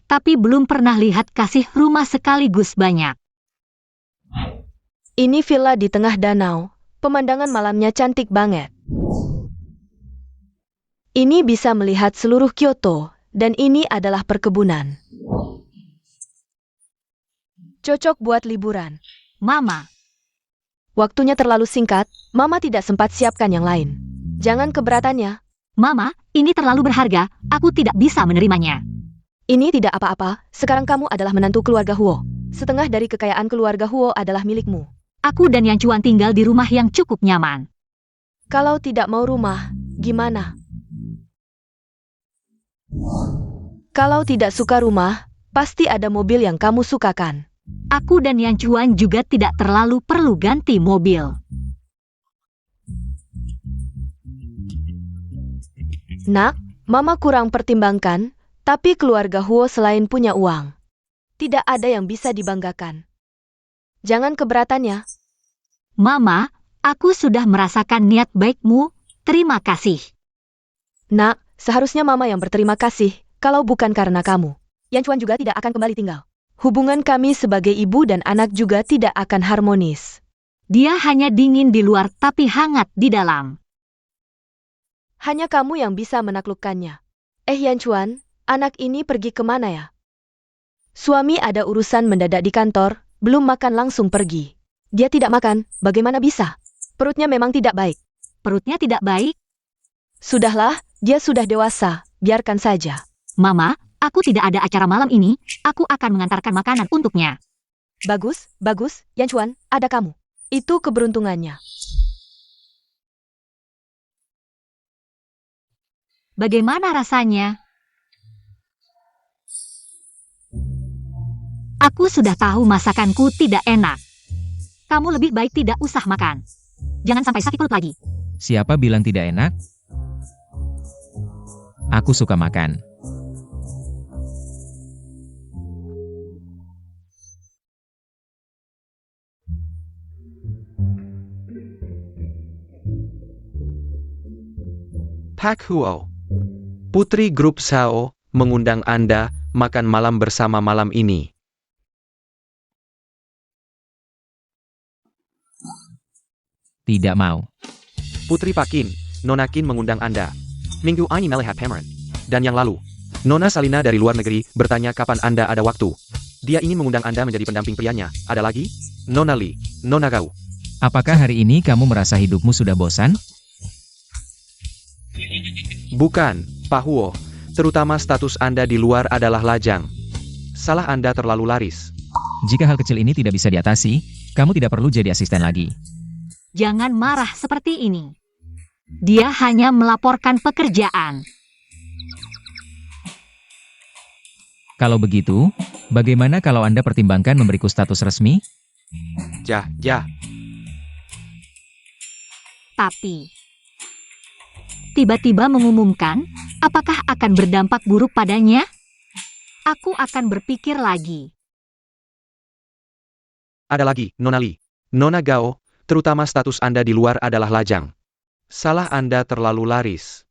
tapi belum pernah lihat kasih rumah sekaligus banyak. Ini villa di tengah danau. Pemandangan malamnya cantik banget. Ini bisa melihat seluruh Kyoto, dan ini adalah perkebunan. Cocok buat liburan. Mama, Waktunya terlalu singkat, Mama tidak sempat siapkan yang lain. Jangan keberatan ya. Mama, ini terlalu berharga, aku tidak bisa menerimanya. Ini tidak apa-apa, sekarang kamu adalah menantu keluarga Huo. Setengah dari kekayaan keluarga Huo adalah milikmu. Aku dan Yan Chuan tinggal di rumah yang cukup nyaman. Kalau tidak mau rumah, gimana? Kalau tidak suka rumah, pasti ada mobil yang kamu sukakan. Aku dan Yan Chuan juga tidak terlalu perlu ganti mobil. Nak, Mama kurang pertimbangkan, tapi keluarga Huo selain punya uang, tidak ada yang bisa dibanggakan. Jangan keberatan ya. Mama, aku sudah merasakan niat baikmu, terima kasih. Nak, seharusnya Mama yang berterima kasih, kalau bukan karena kamu. Yan Chuan juga tidak akan kembali tinggal. Hubungan kami sebagai ibu dan anak juga tidak akan harmonis. Dia hanya dingin di luar tapi hangat di dalam. Hanya kamu yang bisa menaklukkannya. Yan Chuan, anak ini pergi kemana ya? Suami ada urusan mendadak di kantor, belum makan langsung pergi. Dia tidak makan, bagaimana bisa? Perutnya memang tidak baik. Perutnya tidak baik? Sudahlah, dia sudah dewasa, biarkan saja. Mama, aku tidak ada acara malam ini, aku akan mengantarkan makanan untuknya. Bagus, bagus, Yan Chuan, ada kamu. Itu keberuntungannya. Bagaimana rasanya? Aku sudah tahu masakanku tidak enak. Kamu lebih baik tidak usah makan. Jangan sampai sakit perut lagi. Siapa bilang tidak enak? Aku suka makan. Pak Huo, putri grup Sao, mengundang Anda makan malam bersama malam ini. Tidak mau. Putri Pakin, Nona Kin mengundang Anda. Minggu ini melihat pameran. Dan yang lalu, Nona Salina dari luar negeri bertanya kapan Anda ada waktu. Dia ingin mengundang Anda menjadi pendamping prianya. Ada lagi? Nona Li, Nona Gau. Apakah hari ini kamu merasa hidupmu sudah bosan? Bukan, Pak Huo. Terutama status Anda di luar adalah lajang. Salah Anda terlalu laris. Jika hal kecil ini tidak bisa diatasi, kamu tidak perlu jadi asisten lagi. Jangan marah seperti ini. Dia hanya melaporkan pekerjaan. Kalau begitu, bagaimana kalau Anda pertimbangkan memberiku status resmi? Ya. Tapi tiba-tiba mengumumkan, apakah akan berdampak buruk padanya? Aku akan berpikir lagi. Ada lagi, Nona Li. Nona Gao, terutama status Anda di luar adalah lajang. Salah Anda terlalu laris.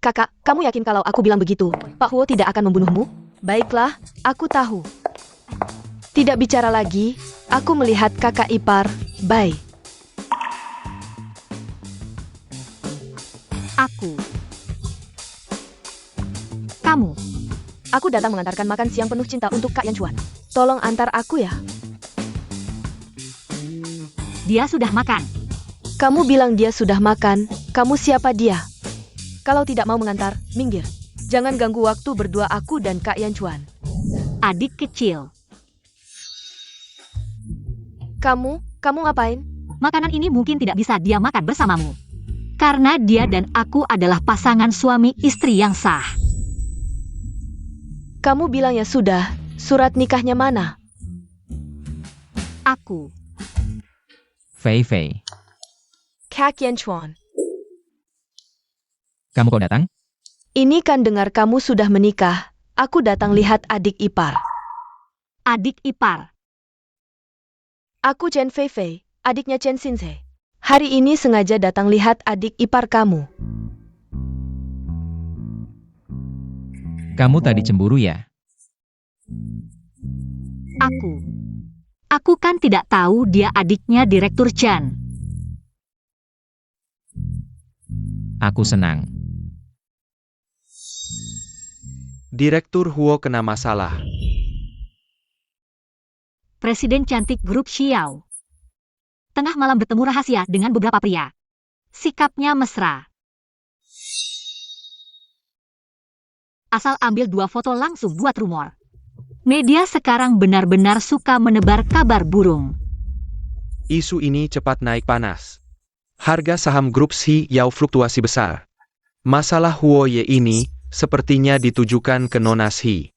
Kakak, kamu yakin kalau aku bilang begitu, Pak Huo tidak akan membunuhmu? Baiklah, aku tahu. Tidak bicara lagi, aku melihat kakak ipar, Bai. Aku. Kamu. Aku datang mengantarkan makan siang penuh cinta untuk Kak Yan Chuan. Tolong antar aku ya. Dia sudah makan. Kamu bilang dia sudah makan, kamu siapa dia? Kalau tidak mau mengantar, minggir. Jangan ganggu waktu berdua aku dan Kak Yan Chuan. Adik kecil. Kamu ngapain? Makanan ini mungkin tidak bisa dia makan bersamamu. Karena dia dan aku adalah pasangan suami istri yang sah. Kamu bilang ya sudah, surat nikahnya mana? Aku. Fei Fei, Kak Yan Chuan. kamu kok datang? Ini kan dengar kamu sudah menikah, aku datang lihat adik ipar. Adik ipar. Aku Chen Fei Fei, adiknya Chen Xinze. Hari ini sengaja datang lihat adik ipar kamu. Kamu tadi cemburu ya? Aku. Aku kan tidak tahu dia adiknya Direktur Chan. Aku senang. Direktur Huo kena masalah. Presiden cantik grup Xiao. Tengah malam bertemu rahasia dengan beberapa pria. Sikapnya mesra. Asal ambil 2 foto langsung buat rumor. Media sekarang benar-benar suka menebar kabar burung. Isu ini cepat naik panas. Harga saham grup Xiao fluktuasi besar. Masalah Huo Ye ini sepertinya ditujukan ke Nona Xi.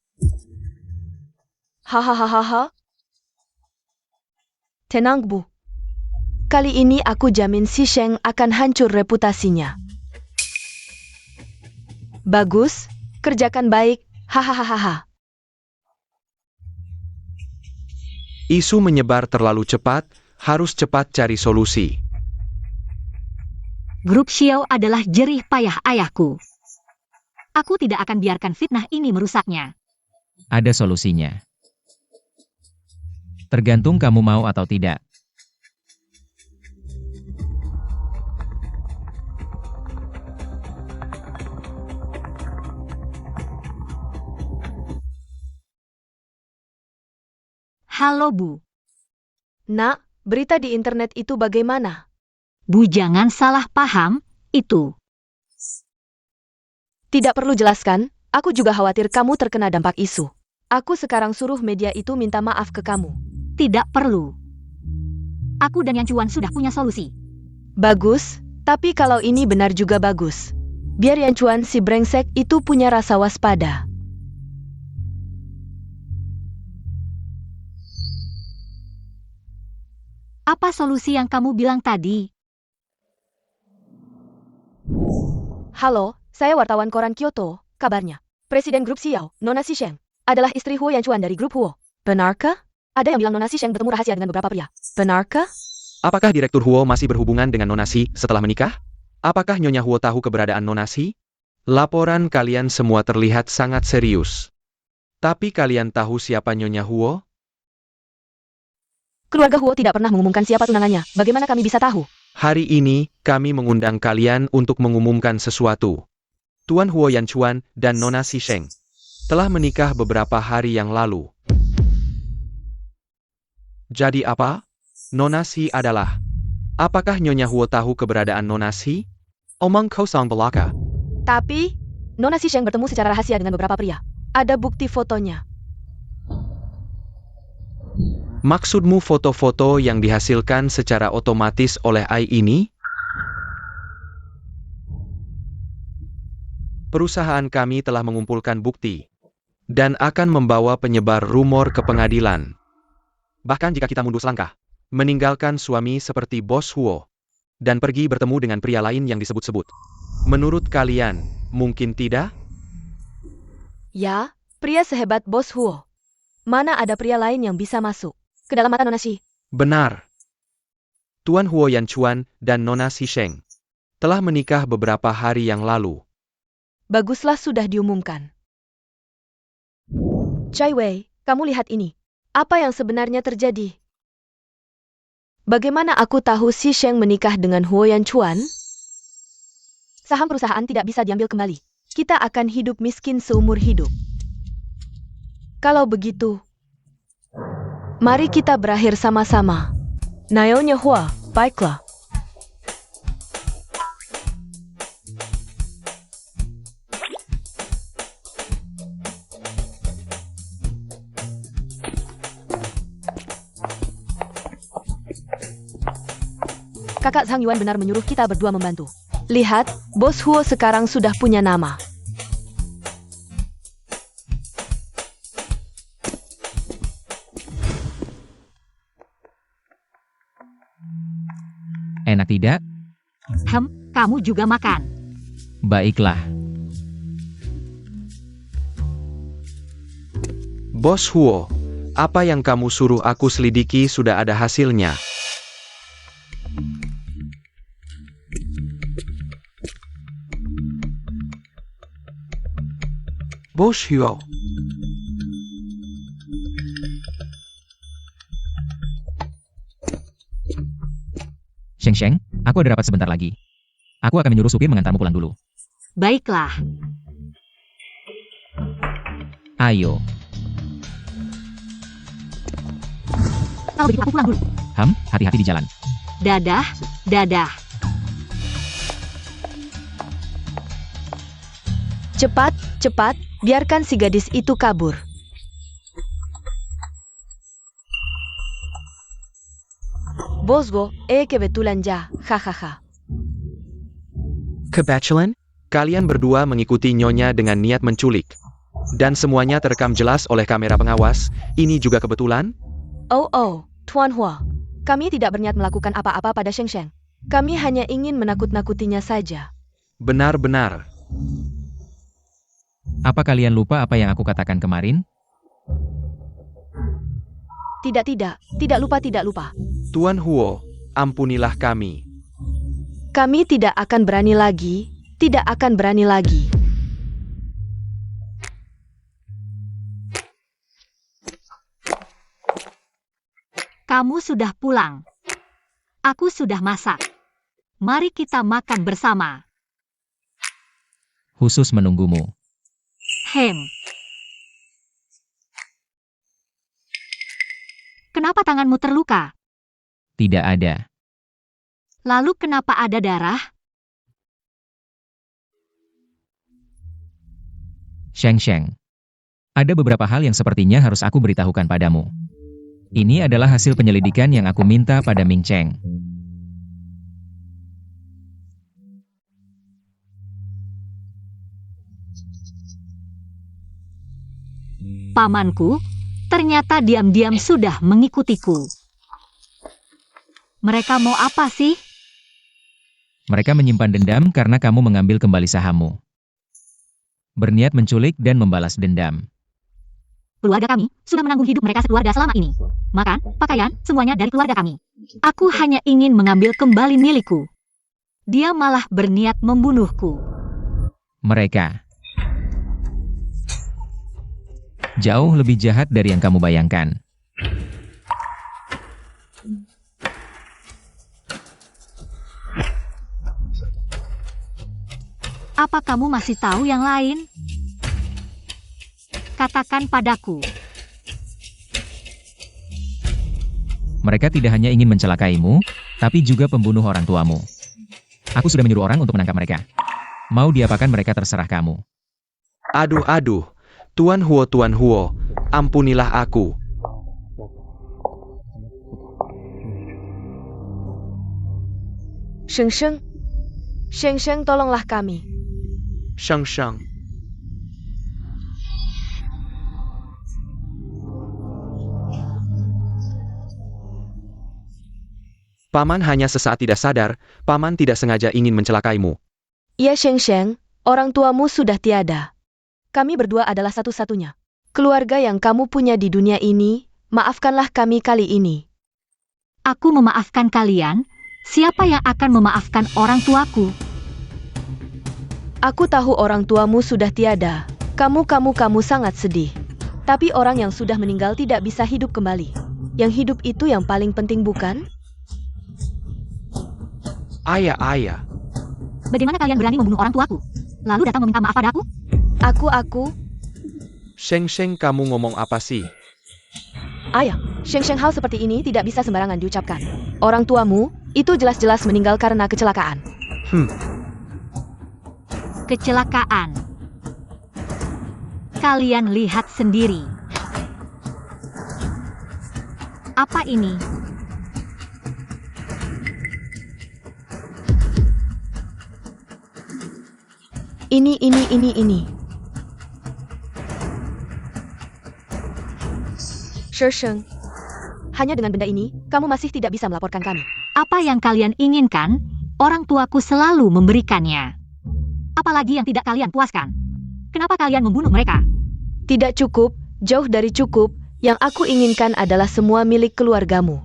Hahaha. Tenang Bu. Kali ini aku jamin si Sheng akan hancur reputasinya. Bagus, kerjakan baik, hahaha. Isu menyebar terlalu cepat, harus cepat cari solusi. Grup Xiao adalah jerih payah ayahku. Aku tidak akan biarkan fitnah ini merusaknya. Ada solusinya. Tergantung kamu mau atau tidak. Halo Bu. Nak, berita di internet itu bagaimana? Bu jangan salah paham, itu. Tidak perlu jelaskan, aku juga khawatir kamu terkena dampak isu. Aku sekarang suruh media itu minta maaf ke kamu. Tidak perlu. Aku dan Yang Chuan sudah punya solusi. Bagus, tapi kalau ini benar juga bagus. Biar Yang Chuan si brengsek itu punya rasa waspada. Apa solusi yang kamu bilang tadi? Halo, saya wartawan koran Kyoto, kabarnya. Presiden grup Xiao, Nona Xisheng, adalah istri Huo Yang Chuan dari grup Huo. Benarkah? Ada yang bilang Nona Xisheng bertemu rahasia dengan beberapa pria. Benarkah? Apakah Direktur Huo masih berhubungan dengan Nona Xi setelah menikah? Apakah Nyonya Huo tahu keberadaan Nona Xi? Laporan kalian semua terlihat sangat serius. Tapi kalian tahu siapa Nyonya Huo? Keluarga Huo tidak pernah mengumumkan siapa tunangannya. Bagaimana kami bisa tahu? Hari ini, kami mengundang kalian untuk mengumumkan sesuatu. Tuan Huo Yan Chuan dan Nona Xisheng telah menikah beberapa hari yang lalu. Jadi apa? Nona Xi adalah... Apakah Nyonya Huo tahu keberadaan Nona Xi? Omong kosong belaka. Tapi, Nona Xisheng bertemu secara rahasia dengan beberapa pria. Ada bukti fotonya. Maksudmu foto-foto yang dihasilkan secara otomatis oleh AI ini? Perusahaan kami telah mengumpulkan bukti dan akan membawa penyebar rumor ke pengadilan. Bahkan jika kita mundur selangkah, meninggalkan suami seperti Bos Huo dan pergi bertemu dengan pria lain yang disebut-sebut. Menurut kalian, mungkin tidak? Ya, pria sehebat Bos Huo. Mana ada pria lain yang bisa masuk ke dalam mata Nona Xi? Benar. Tuan Huo Yan Chuan dan Nona Xisheng telah menikah beberapa hari yang lalu. Baguslah sudah diumumkan. Chai Wei, kamu lihat ini. Apa yang sebenarnya terjadi? Bagaimana aku tahu Xisheng menikah dengan Huo Yan Chuan? Saham perusahaan tidak bisa diambil kembali. Kita akan hidup miskin seumur hidup. Kalau begitu, mari kita berakhir sama-sama. Nyonya Hua, baiklah. Kakak Zhang Yuan benar menyuruh kita berdua membantu. Lihat, Bos Huo sekarang sudah punya nama. Enak tidak? Kamu juga makan. Baiklah. Bos Huo, apa yang kamu suruh aku selidiki sudah ada hasilnya. Bos Huo. Sheng, aku ada rapat sebentar lagi. Aku akan menyuruh supir mengantarmu pulang dulu. Baiklah. Ayo. Kalau begitu aku pulang dulu. Hati-hati di jalan. Dadah, dadah. Cepat, cepat, biarkan si gadis itu kabur. Bosgo, kebetulan ja, hahaha. Kebetulan, kalian berdua mengikuti Nyonya dengan niat menculik. Dan semuanya terekam jelas oleh kamera pengawas, ini juga kebetulan? Oh, Tuan Hua. Kami tidak berniat melakukan apa-apa pada Sheng. Kami hanya ingin menakut-nakutinya saja. Benar-benar. Apa kalian lupa apa yang aku katakan kemarin? Tidak lupa. Tuan Huo, ampunilah kami. Kami tidak akan berani lagi, Kamu sudah pulang. Aku sudah masak. Mari kita makan bersama. Khusus menunggumu. Kenapa tanganmu terluka? Tidak ada. Lalu kenapa ada darah? Sheng Sheng. Ada beberapa hal yang sepertinya harus aku beritahukan padamu. Ini adalah hasil penyelidikan yang aku minta pada Ming Cheng. Pamanku, ternyata diam-diam sudah mengikutiku. Mereka mau apa sih? Mereka menyimpan dendam karena kamu mengambil kembali sahammu. Berniat menculik dan membalas dendam. Keluarga kami sudah menanggung hidup mereka sekeluarga selama ini. Makan, pakaian, semuanya dari keluarga kami. Aku hanya ingin mengambil kembali milikku. Dia malah berniat membunuhku. Mereka jauh lebih jahat dari yang kamu bayangkan. Apa kamu masih tahu yang lain? Katakan padaku. Mereka tidak hanya ingin mencelakaimu, tapi juga pembunuh orang tuamu. Aku sudah menyuruh orang untuk menangkap mereka. Mau diapakan mereka terserah kamu. Aduh, Tuan Huo, ampunilah aku. Sheng Sheng. Sheng Sheng, tolonglah kami. Sheng Sheng. Paman hanya sesaat tidak sadar, Paman tidak sengaja ingin mencelakaimu. Ya Sheng Sheng, orang tuamu sudah tiada. Kami berdua adalah satu-satunya keluarga yang kamu punya di dunia ini. Maafkanlah kami kali ini. Aku memaafkan kalian. Siapa yang akan memaafkan orang tuaku? Aku tahu orang tuamu sudah tiada. Kamu sangat sedih. Tapi orang yang sudah meninggal tidak bisa hidup kembali. Yang hidup itu yang paling penting, bukan? Ayah. Bagaimana kalian berani membunuh orang tuaku? Lalu datang meminta maaf padaku? Aku. Sheng Sheng, kamu ngomong apa sih? Ayah, Sheng Sheng, hal seperti ini tidak bisa sembarangan diucapkan. Orang tuamu itu jelas-jelas meninggal karena kecelakaan. Kecelakaan. Kalian lihat sendiri. Apa ini? Ini. Sheng Sheng, hanya dengan benda ini, kamu masih tidak bisa melaporkan kami. Apa yang kalian inginkan, orang tuaku selalu memberikannya. Apalagi yang tidak kalian puaskan. Kenapa kalian membunuh mereka? Tidak cukup, jauh dari cukup. Yang aku inginkan adalah semua milik keluargamu.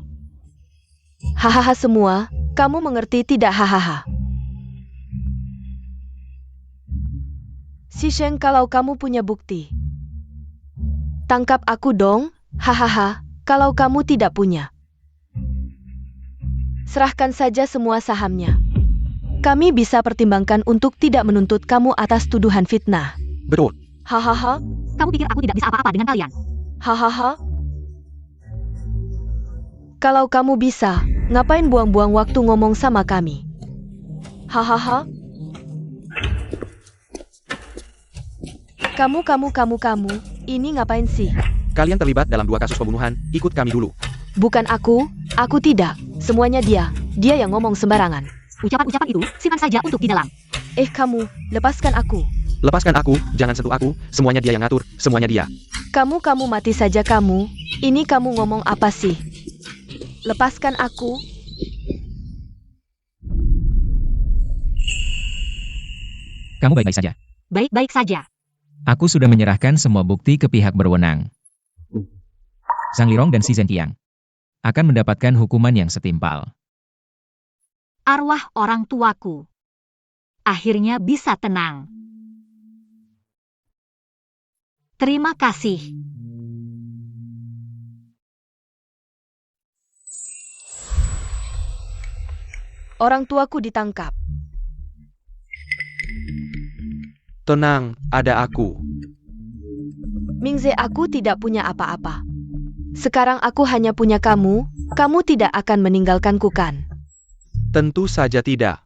Hahaha semua, kamu mengerti tidak? Hahaha. Si Sheng, kalau kamu punya bukti, tangkap aku dong. Hahaha, kalau kamu tidak punya, serahkan saja semua sahamnya. Kami bisa pertimbangkan untuk tidak menuntut kamu atas tuduhan fitnah. Betul. Hahaha. Kamu pikir aku tidak bisa apa-apa dengan kalian? Hahaha. Kalau kamu bisa, ngapain buang-buang waktu ngomong sama kami? Hahaha. Kamu, ini ngapain sih? Kalian terlibat dalam 2 kasus pembunuhan, ikut kami dulu. Bukan aku tidak. Semuanya dia yang ngomong sembarangan. Ucapan-ucapan itu, simpan saja untuk di dalam. Kamu, lepaskan aku. Lepaskan aku, jangan sentuh aku, semuanya dia yang ngatur, semuanya dia. Kamu mati saja kamu. Ini kamu ngomong apa sih? Lepaskan aku. Kamu baik-baik saja. Baik-baik saja. Aku sudah menyerahkan semua bukti ke pihak berwenang. Zhang Lirong dan Xi Zhenqiang akan mendapatkan hukuman yang setimpal. Arwah orang tuaku akhirnya bisa tenang. Terima kasih. Orang tuaku ditangkap. Tenang, ada aku. Mingze, aku tidak punya apa-apa. Sekarang aku hanya punya kamu. Kamu tidak akan meninggalkanku kan? Tentu saja tidak.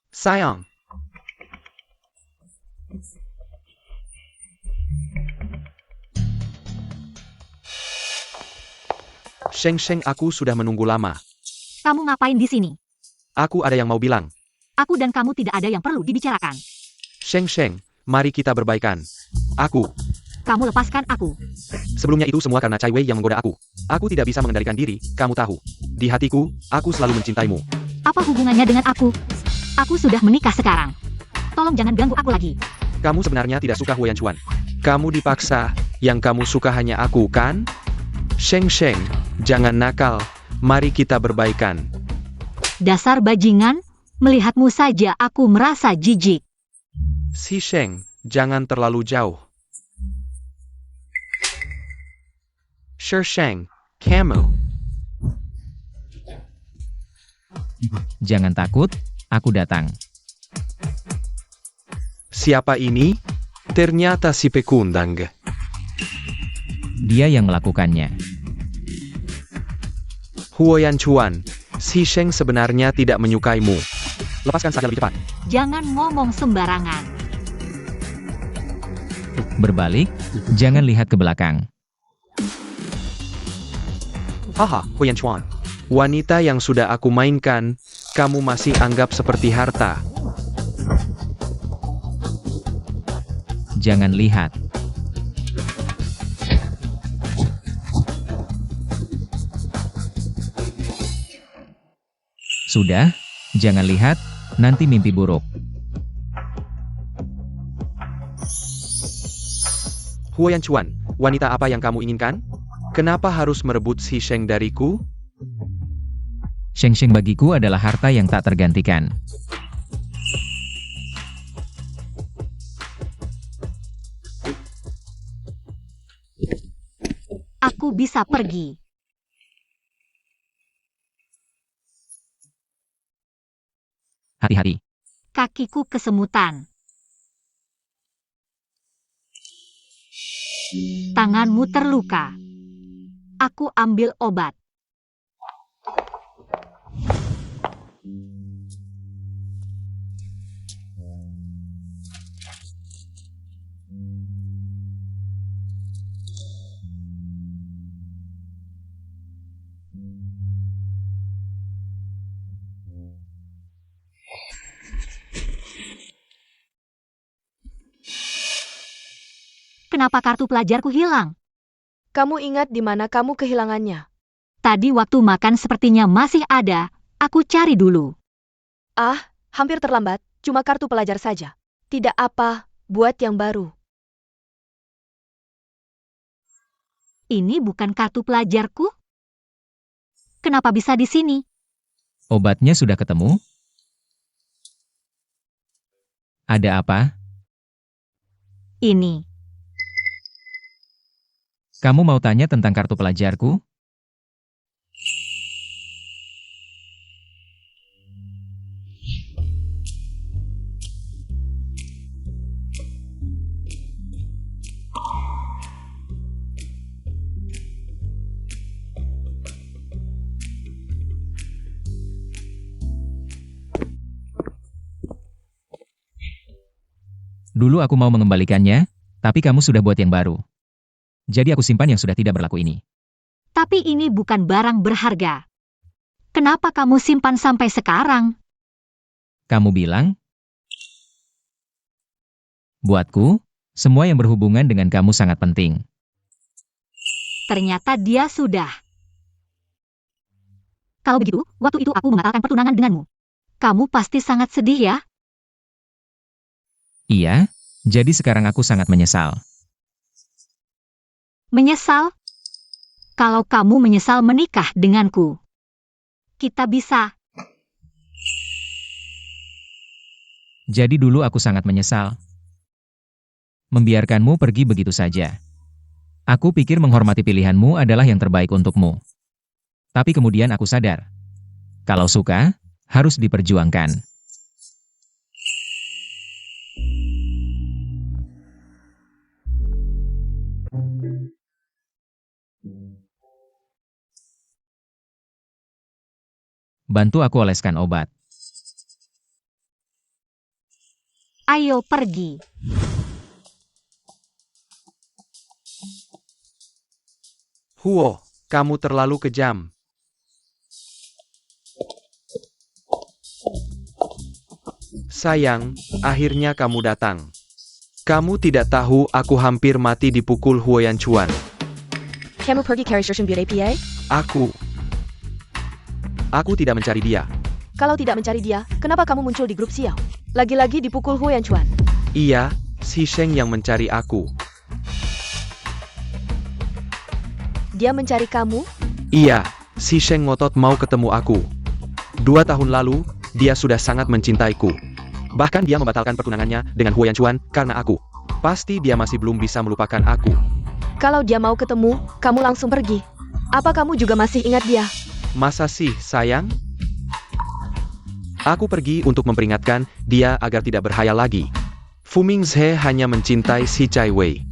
Sayang. Sheng, aku sudah menunggu lama. Kamu ngapain di sini? Aku ada yang mau bilang. Aku dan kamu tidak ada yang perlu dibicarakan. Sheng, mari kita berbaikan. Kamu lepaskan aku. Sebelumnya itu semua karena Cai Wei yang menggoda aku. Aku tidak bisa mengendalikan diri, kamu tahu. Di hatiku, aku selalu mencintaimu. Apa hubungannya dengan aku? Aku sudah menikah sekarang. Tolong jangan ganggu aku lagi. Kamu sebenarnya tidak suka Huo Yanchuan. Kamu dipaksa, yang kamu suka hanya aku, kan? Sheng, jangan nakal. Mari kita berbaikan. Dasar bajingan, melihatmu saja aku merasa jijik. Si Sheng, jangan terlalu jauh. Sheng, kamu. Jangan takut, aku datang. Siapa ini? Ternyata si Pekundang. Dia yang melakukannya. Huo Yanchuan, si Sheng sebenarnya tidak menyukaimu. Lepaskan saja lebih cepat. Jangan ngomong sembarangan. Berbalik, jangan lihat ke belakang. Haha, Huo Yanchuan. Wanita yang sudah aku mainkan, kamu masih anggap seperti harta. Jangan lihat. Sudah, jangan lihat, nanti mimpi buruk. Huo Yanchuan, wanita apa yang kamu inginkan? Kenapa harus merebut si Sheng dariku? Sheng bagiku adalah harta yang tak tergantikan. Aku bisa pergi. Hati-hati. Kakiku kesemutan. Tanganmu terluka. Aku ambil obat. Kenapa kartu pelajarku hilang? Kamu ingat di mana kamu kehilangannya? Tadi waktu makan sepertinya masih ada. Aku cari dulu. Ah, hampir terlambat. Cuma kartu pelajar saja. Tidak apa, buat yang baru. Ini bukan kartu pelajarku. Kenapa bisa di sini? Obatnya sudah ketemu? Ada apa? Ini. Kamu mau tanya tentang kartu pelajarku? Dulu aku mau mengembalikannya, tapi kamu sudah buat yang baru. Jadi aku simpan yang sudah tidak berlaku ini. Tapi ini bukan barang berharga. Kenapa kamu simpan sampai sekarang? Kamu bilang? Buatku, semua yang berhubungan dengan kamu sangat penting. Ternyata dia sudah. Kalau begitu, waktu itu aku membatalkan pertunangan denganmu. Kamu pasti sangat sedih ya? Iya, jadi sekarang aku sangat menyesal. Menyesal? Kalau kamu menyesal menikah denganku, kita bisa. Jadi dulu aku sangat menyesal. Membiarkanmu pergi begitu saja. Aku pikir menghormati pilihanmu adalah yang terbaik untukmu. Tapi kemudian aku sadar. Kalau suka, harus diperjuangkan. Bantu aku oleskan obat. Ayo pergi. Huo, Kamu terlalu kejam. Sayang, akhirnya kamu datang. Kamu tidak tahu aku hampir mati dipukul Huo Yanchuan. Kamu pergi cari Shishen Butte PA? Aku tidak mencari dia. Kalau tidak mencari dia, kenapa kamu muncul di grup Xiao? Lagi-lagi dipukul Huo Yanchuan. Iya, si Sheng yang mencari aku. Dia mencari kamu? Iya, si Sheng ngotot mau ketemu aku. 2 tahun lalu, dia sudah sangat mencintaiku. Bahkan dia membatalkan pertunangannya dengan Huo Yanchuan karena aku. Pasti dia masih belum bisa melupakan aku. Kalau dia mau ketemu, kamu langsung pergi. Apa kamu juga masih ingat dia? Masa sih, sayang? Aku pergi untuk memperingatkan dia agar tidak berhayal lagi. Fu Mingzhe hanya mencintai si Cai Wei.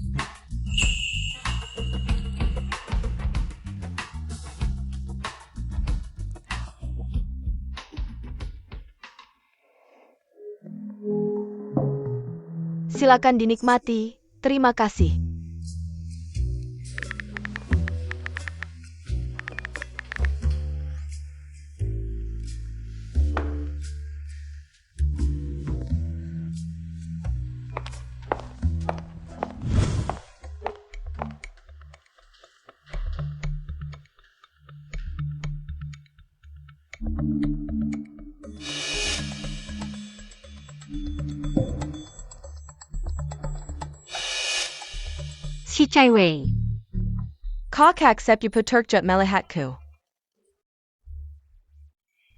Silakan dinikmati. Terima kasih. Si Cai Wei. Kakak sepupu Turkjat melihatku.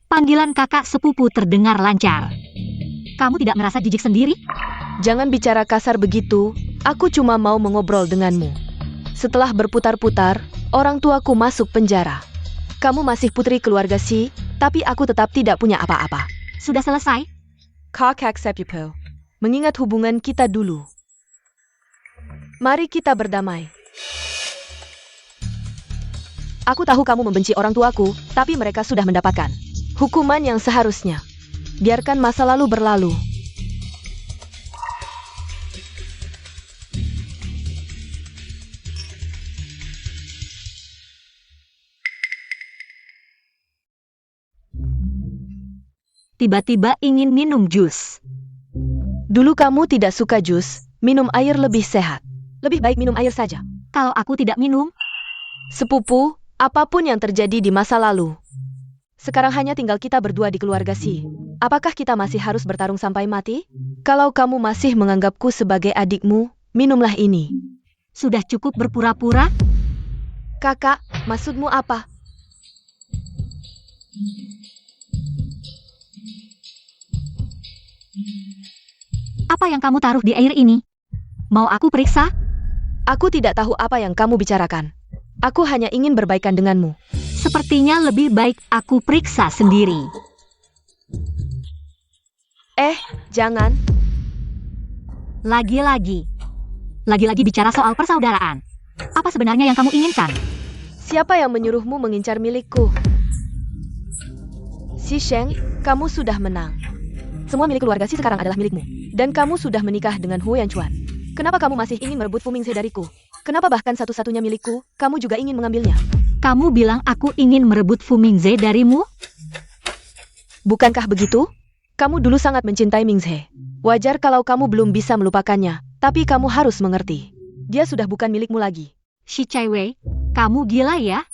Panggilan kakak sepupu terdengar lancar. Kamu tidak merasa jijik sendiri? Jangan bicara kasar begitu, aku cuma mau mengobrol denganmu. Setelah berputar-putar, orang tuaku masuk penjara. Kamu masih putri keluarga Si, tapi aku tetap tidak punya apa-apa. Sudah selesai? Kakak sepupu, mengingat hubungan kita dulu. Mari kita berdamai. Aku tahu kamu membenci orang tuaku, tapi mereka sudah mendapatkan hukuman yang seharusnya. Biarkan masa lalu berlalu. Tiba-tiba ingin minum jus. Dulu kamu tidak suka jus, minum air lebih sehat. Lebih baik minum air saja. Kalau aku tidak minum, Sepupu, apapun yang terjadi di masa lalu. Sekarang hanya tinggal kita berdua di keluarga Si. Apakah kita masih harus bertarung sampai mati? Kalau kamu masih menganggapku sebagai adikmu, minumlah ini. sudah cukup berpura-pura? Kakak, maksudmu apa? Apa yang kamu taruh di air ini? Mau aku periksa? Aku tidak tahu apa yang kamu bicarakan. Aku hanya ingin berbaikan denganmu. Sepertinya lebih baik aku periksa sendiri. Jangan. Lagi-lagi bicara soal persaudaraan. Apa sebenarnya yang kamu inginkan? Siapa yang menyuruhmu mengincar milikku? Si Sheng, kamu sudah menang. Semua milik keluarga Si sekarang adalah milikmu. Dan kamu sudah menikah dengan Huo Yanchuan. Kenapa kamu masih ingin merebut Fu Mingzhe dariku? Kenapa bahkan satu-satunya milikku, kamu juga ingin mengambilnya? Kamu bilang aku ingin merebut Fu Mingzhe darimu? Bukankah begitu? Kamu dulu sangat mencintai Mingzhe. Wajar kalau kamu belum bisa melupakannya, tapi kamu harus mengerti. Dia sudah bukan milikmu lagi. Si Cai Wei, kamu gila ya?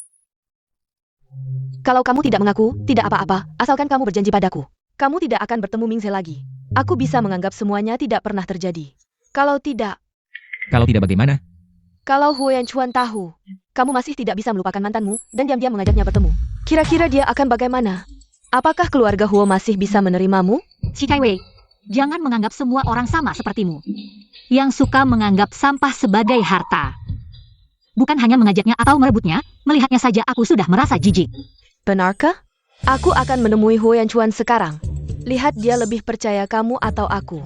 Kalau kamu tidak mengaku, tidak apa-apa, asalkan kamu berjanji padaku. Kamu tidak akan bertemu Mingzhe lagi. Aku bisa menganggap semuanya tidak pernah terjadi. Kalau tidak bagaimana? Kalau Huo Yanchuan tahu, kamu masih tidak bisa melupakan mantanmu dan diam-diam mengajaknya bertemu. Kira-kira dia akan bagaimana? Apakah keluarga Huo masih bisa menerimamu? Si Cai Wei, jangan menganggap semua orang sama sepertimu. Yang suka menganggap sampah sebagai harta. Bukan hanya mengajaknya atau merebutnya, melihatnya saja aku sudah merasa jijik. Benarkah? Aku akan menemui Huo Yanchuan sekarang. Lihat dia lebih percaya kamu atau aku.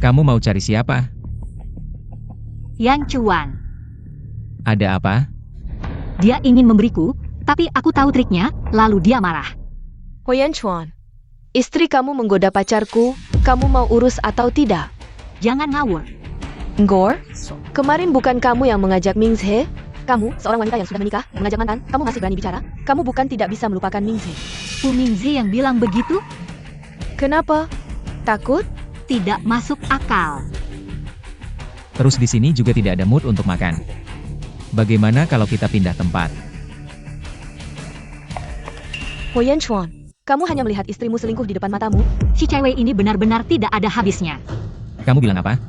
Kamu mau cari siapa? Yanchuan, Ada apa? dia ingin memberiku, tapi aku tahu triknya, lalu dia marah. Huo Yanchuan, istri kamu menggoda pacarku, kamu mau urus atau tidak? Jangan ngawur. Ngor? Kemarin bukan kamu yang mengajak Mingzhe? Kamu, seorang wanita yang sudah menikah, mengajak mantan, kamu masih berani bicara? Kamu bukan tidak bisa melupakan Mingze. Fu Mingze yang bilang begitu? Kenapa? Takut? Tidak masuk akal. Terus di sini juga tidak ada mood untuk makan. Bagaimana kalau kita pindah tempat? Ho Yanchuan, kamu hanya melihat istrimu selingkuh di depan matamu? Si cewek ini benar-benar tidak ada habisnya. Kamu bilang apa?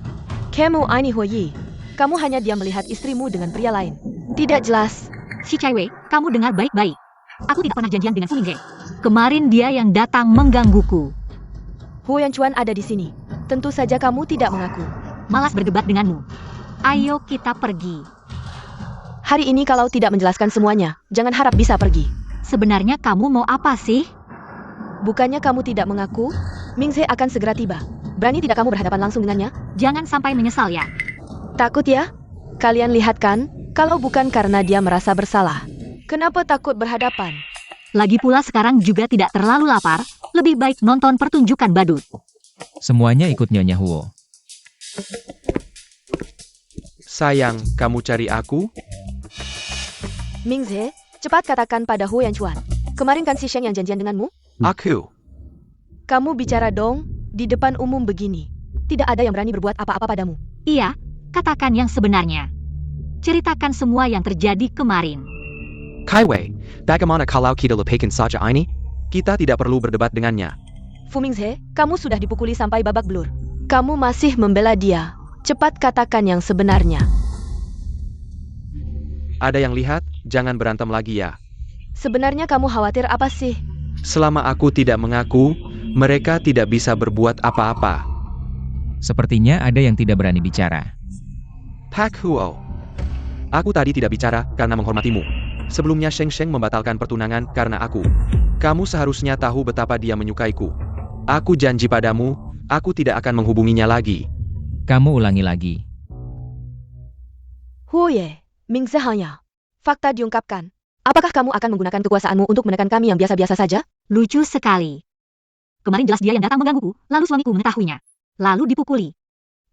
Kamu ini Ho Yi. Kamu hanya diam melihat istrimu dengan pria lain. Tidak jelas. Si cewek, kamu dengar baik-baik. Aku tidak pernah janjian dengan Fu Mingze. Kemarin dia yang datang menggangguku. Ho Yanchuan ada di sini. Tentu saja kamu tidak mengaku. Malas berdebat denganmu. Ayo kita pergi. Hari ini kalau tidak menjelaskan semuanya, jangan harap bisa pergi. Sebenarnya kamu mau apa sih? Bukannya kamu tidak mengaku, Mingze akan segera tiba. Berani tidak kamu berhadapan langsung dengannya? Jangan sampai menyesal ya. Takut ya? Kalian lihat kan, kalau bukan karena dia merasa bersalah. Kenapa takut berhadapan? Lagi pula sekarang juga tidak terlalu lapar, lebih baik nonton pertunjukan badut. Semuanya ikut Nyonya Huo. Sayang, kamu cari aku? Mingze, cepat katakan pada Ho Yanchuan. Kemarin kan si Sheng yang janjian denganmu? Aku. Kamu bicara dong, di depan umum begini. Tidak ada yang berani berbuat apa-apa padamu. Iya, katakan yang sebenarnya. Ceritakan semua yang terjadi kemarin. Kai Wei, bagaimana kalau kita lepaskan saja ini? Kita tidak perlu berdebat dengannya. Fu Mingze, kamu sudah dipukuli sampai babak belur. Kamu masih membela dia. Cepat katakan yang sebenarnya. Ada yang lihat? Jangan berantem lagi ya. Sebenarnya kamu khawatir apa sih? Selama aku tidak mengaku, mereka tidak bisa berbuat apa-apa. Sepertinya ada yang tidak berani bicara. Pak Huo. Aku tadi tidak bicara karena menghormatimu. Sebelumnya Sheng Sheng membatalkan pertunangan karena aku. Kamu seharusnya tahu betapa dia menyukaiku. Aku janji padamu, aku tidak akan menghubunginya lagi. Kamu ulangi lagi. Huoye, Mingze hanya. Fakta diungkapkan. Apakah kamu akan menggunakan kekuasaanmu untuk menekan kami yang biasa-biasa saja? Lucu sekali. Kemarin jelas dia yang datang menggangguku, lalu suamiku mengetahuinya. Lalu dipukuli.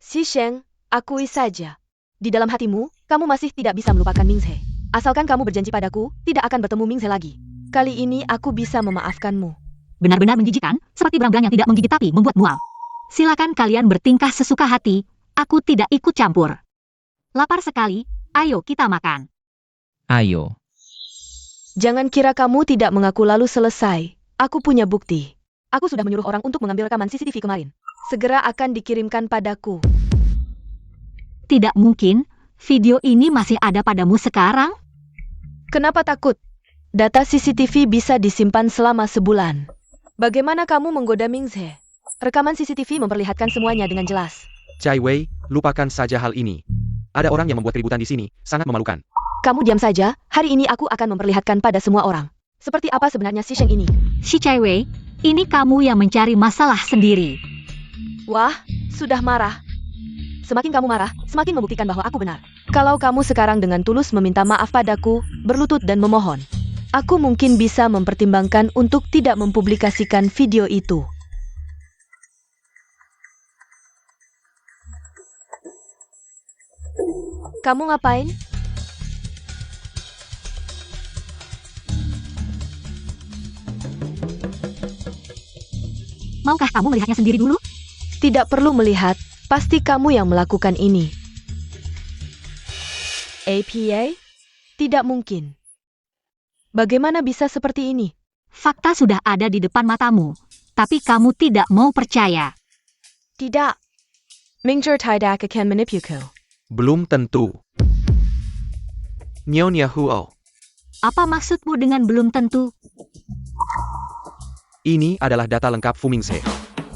Si Sheng, akui saja. Di dalam hatimu, kamu masih tidak bisa melupakan Mingze. Asalkan kamu berjanji padaku, tidak akan bertemu Mingze lagi. Kali ini aku bisa memaafkanmu. Benar-benar menjijikan, seperti berang-berang yang tidak menggigit tapi membuat mual. Silakan kalian bertingkah sesuka hati, aku tidak ikut campur. Lapar sekali, ayo kita makan. Ayo. Jangan kira kamu tidak mengaku lalu selesai. Aku punya bukti. Aku sudah menyuruh orang untuk mengambil rekaman CCTV kemarin. Segera akan dikirimkan padaku. Tidak mungkin, video ini masih ada padamu sekarang? Kenapa takut? Data CCTV bisa disimpan selama sebulan. Bagaimana kamu menggoda Mingze? Rekaman CCTV memperlihatkan semuanya dengan jelas. Cai Wei, lupakan saja hal ini. Ada orang yang membuat keributan di sini, sangat memalukan. Kamu diam saja, hari ini aku akan memperlihatkan pada semua orang. Seperti apa sebenarnya si Sheng ini? Si Cai Wei, ini kamu yang mencari masalah sendiri. Wah, sudah marah. Semakin kamu marah, semakin membuktikan bahwa aku benar. Kalau kamu sekarang dengan tulus meminta maaf padaku, berlutut dan memohon, aku mungkin bisa mempertimbangkan untuk tidak mempublikasikan video itu. Kamu ngapain? Maukah kamu melihatnya sendiri dulu? Tidak perlu melihat, pasti kamu yang melakukan ini. APA? Tidak mungkin. Bagaimana bisa seperti ini? Fakta sudah ada di depan matamu, tapi kamu tidak mau percaya. Tidak. Mingzhe tidak akan menipuku. Belum tentu. Nyonya Huo. Apa maksudmu dengan belum tentu? Ini adalah data lengkap Fu Mingze.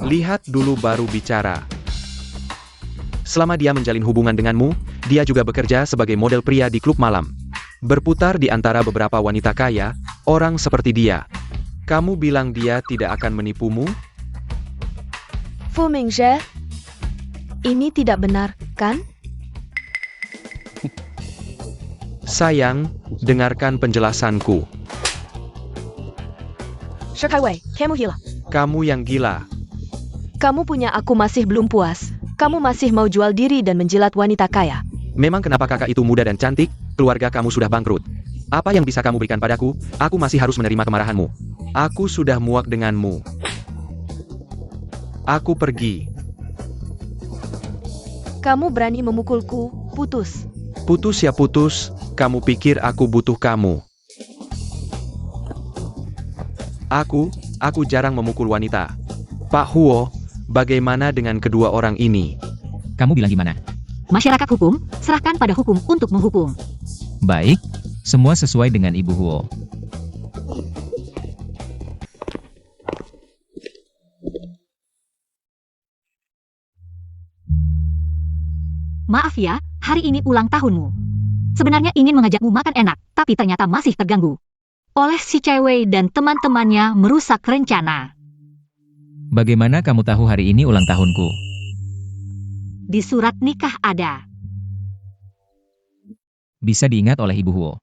Lihat dulu baru bicara. Selama dia menjalin hubungan denganmu, dia juga bekerja sebagai model pria di klub malam. Berputar di antara beberapa wanita kaya, orang seperti dia. Kamu bilang dia tidak akan menipumu? Fu Mingzhe, ini tidak benar, kan? Sayang, dengarkan penjelasanku. Kai Wei, kamu gila. Kamu yang gila. Kamu punya aku masih belum puas. Kamu masih mau jual diri dan menjilat wanita kaya. Memang kenapa kakak itu muda dan cantik, keluarga kamu sudah bangkrut. Apa yang bisa kamu berikan padaku? Aku masih harus menerima kemarahanmu. Aku sudah muak denganmu. Aku pergi. Kamu berani memukulku, putus. Putus ya putus, kamu pikir aku butuh kamu. Aku jarang memukul wanita. Pak Huo, bagaimana dengan kedua orang ini? Kamu bilang gimana? Masyarakat hukum, serahkan pada hukum untuk menghukum. Baik, semua sesuai dengan Ibu Huo. Maaf ya, hari ini ulang tahunmu. Sebenarnya ingin mengajakmu makan enak, tapi ternyata masih terganggu oleh si cewek dan teman-temannya merusak rencana. Bagaimana kamu tahu hari ini ulang tahunku? Di surat nikah ada. Bisa diingat oleh Ibu Huo.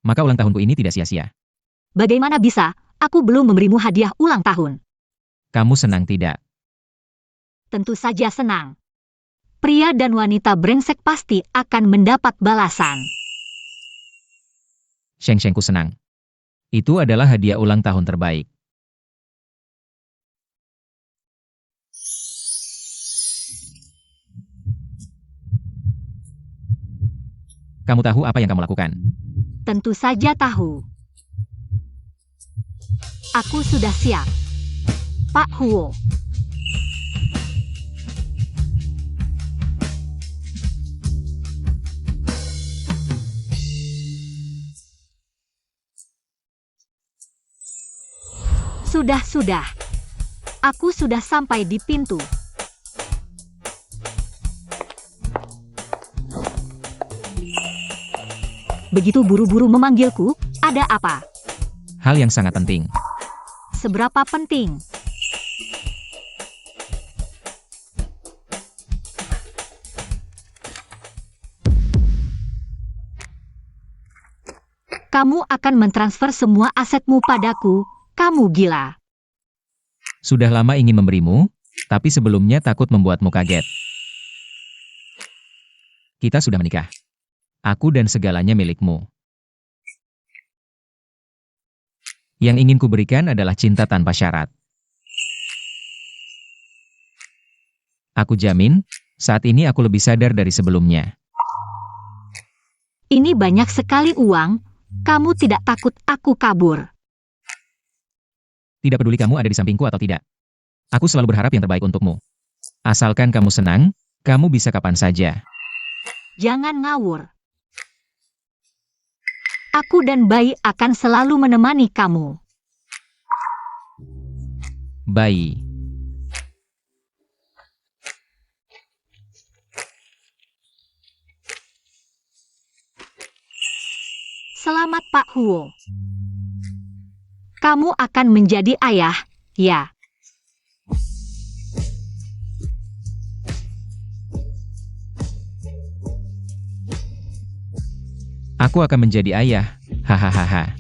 Maka ulang tahunku ini tidak sia-sia. Bagaimana bisa? Aku belum memberimu hadiah ulang tahun. Kamu senang tidak? Tentu saja senang. Pria dan wanita brengsek pasti akan mendapat balasan. Sheng-shengku senang. Itu adalah hadiah ulang tahun terbaik. Kamu tahu apa yang kamu lakukan? Tentu saja tahu. Aku sudah siap. Pak Huo. Sudah. Aku sudah sampai di pintu. Begitu buru-buru memanggilku, ada apa? Hal yang sangat penting. Seberapa penting? Kamu akan mentransfer semua asetmu padaku. Kamu gila. Sudah lama ingin memberimu, tapi sebelumnya takut membuatmu kaget. Kita sudah menikah. Aku dan segalanya milikmu. Yang ingin kuberikan adalah cinta tanpa syarat. Aku jamin, saat ini aku lebih sadar dari sebelumnya. Ini banyak sekali uang. Kamu tidak takut aku kabur? Tidak peduli kamu ada di sampingku atau tidak. Aku selalu berharap yang terbaik untukmu. Asalkan kamu senang, kamu bisa kapan saja. Jangan ngawur. Aku dan bayi akan selalu menemani kamu. Bayi. Selamat Pak Huo. Kamu akan menjadi ayah, ya. Aku akan menjadi ayah, hahaha.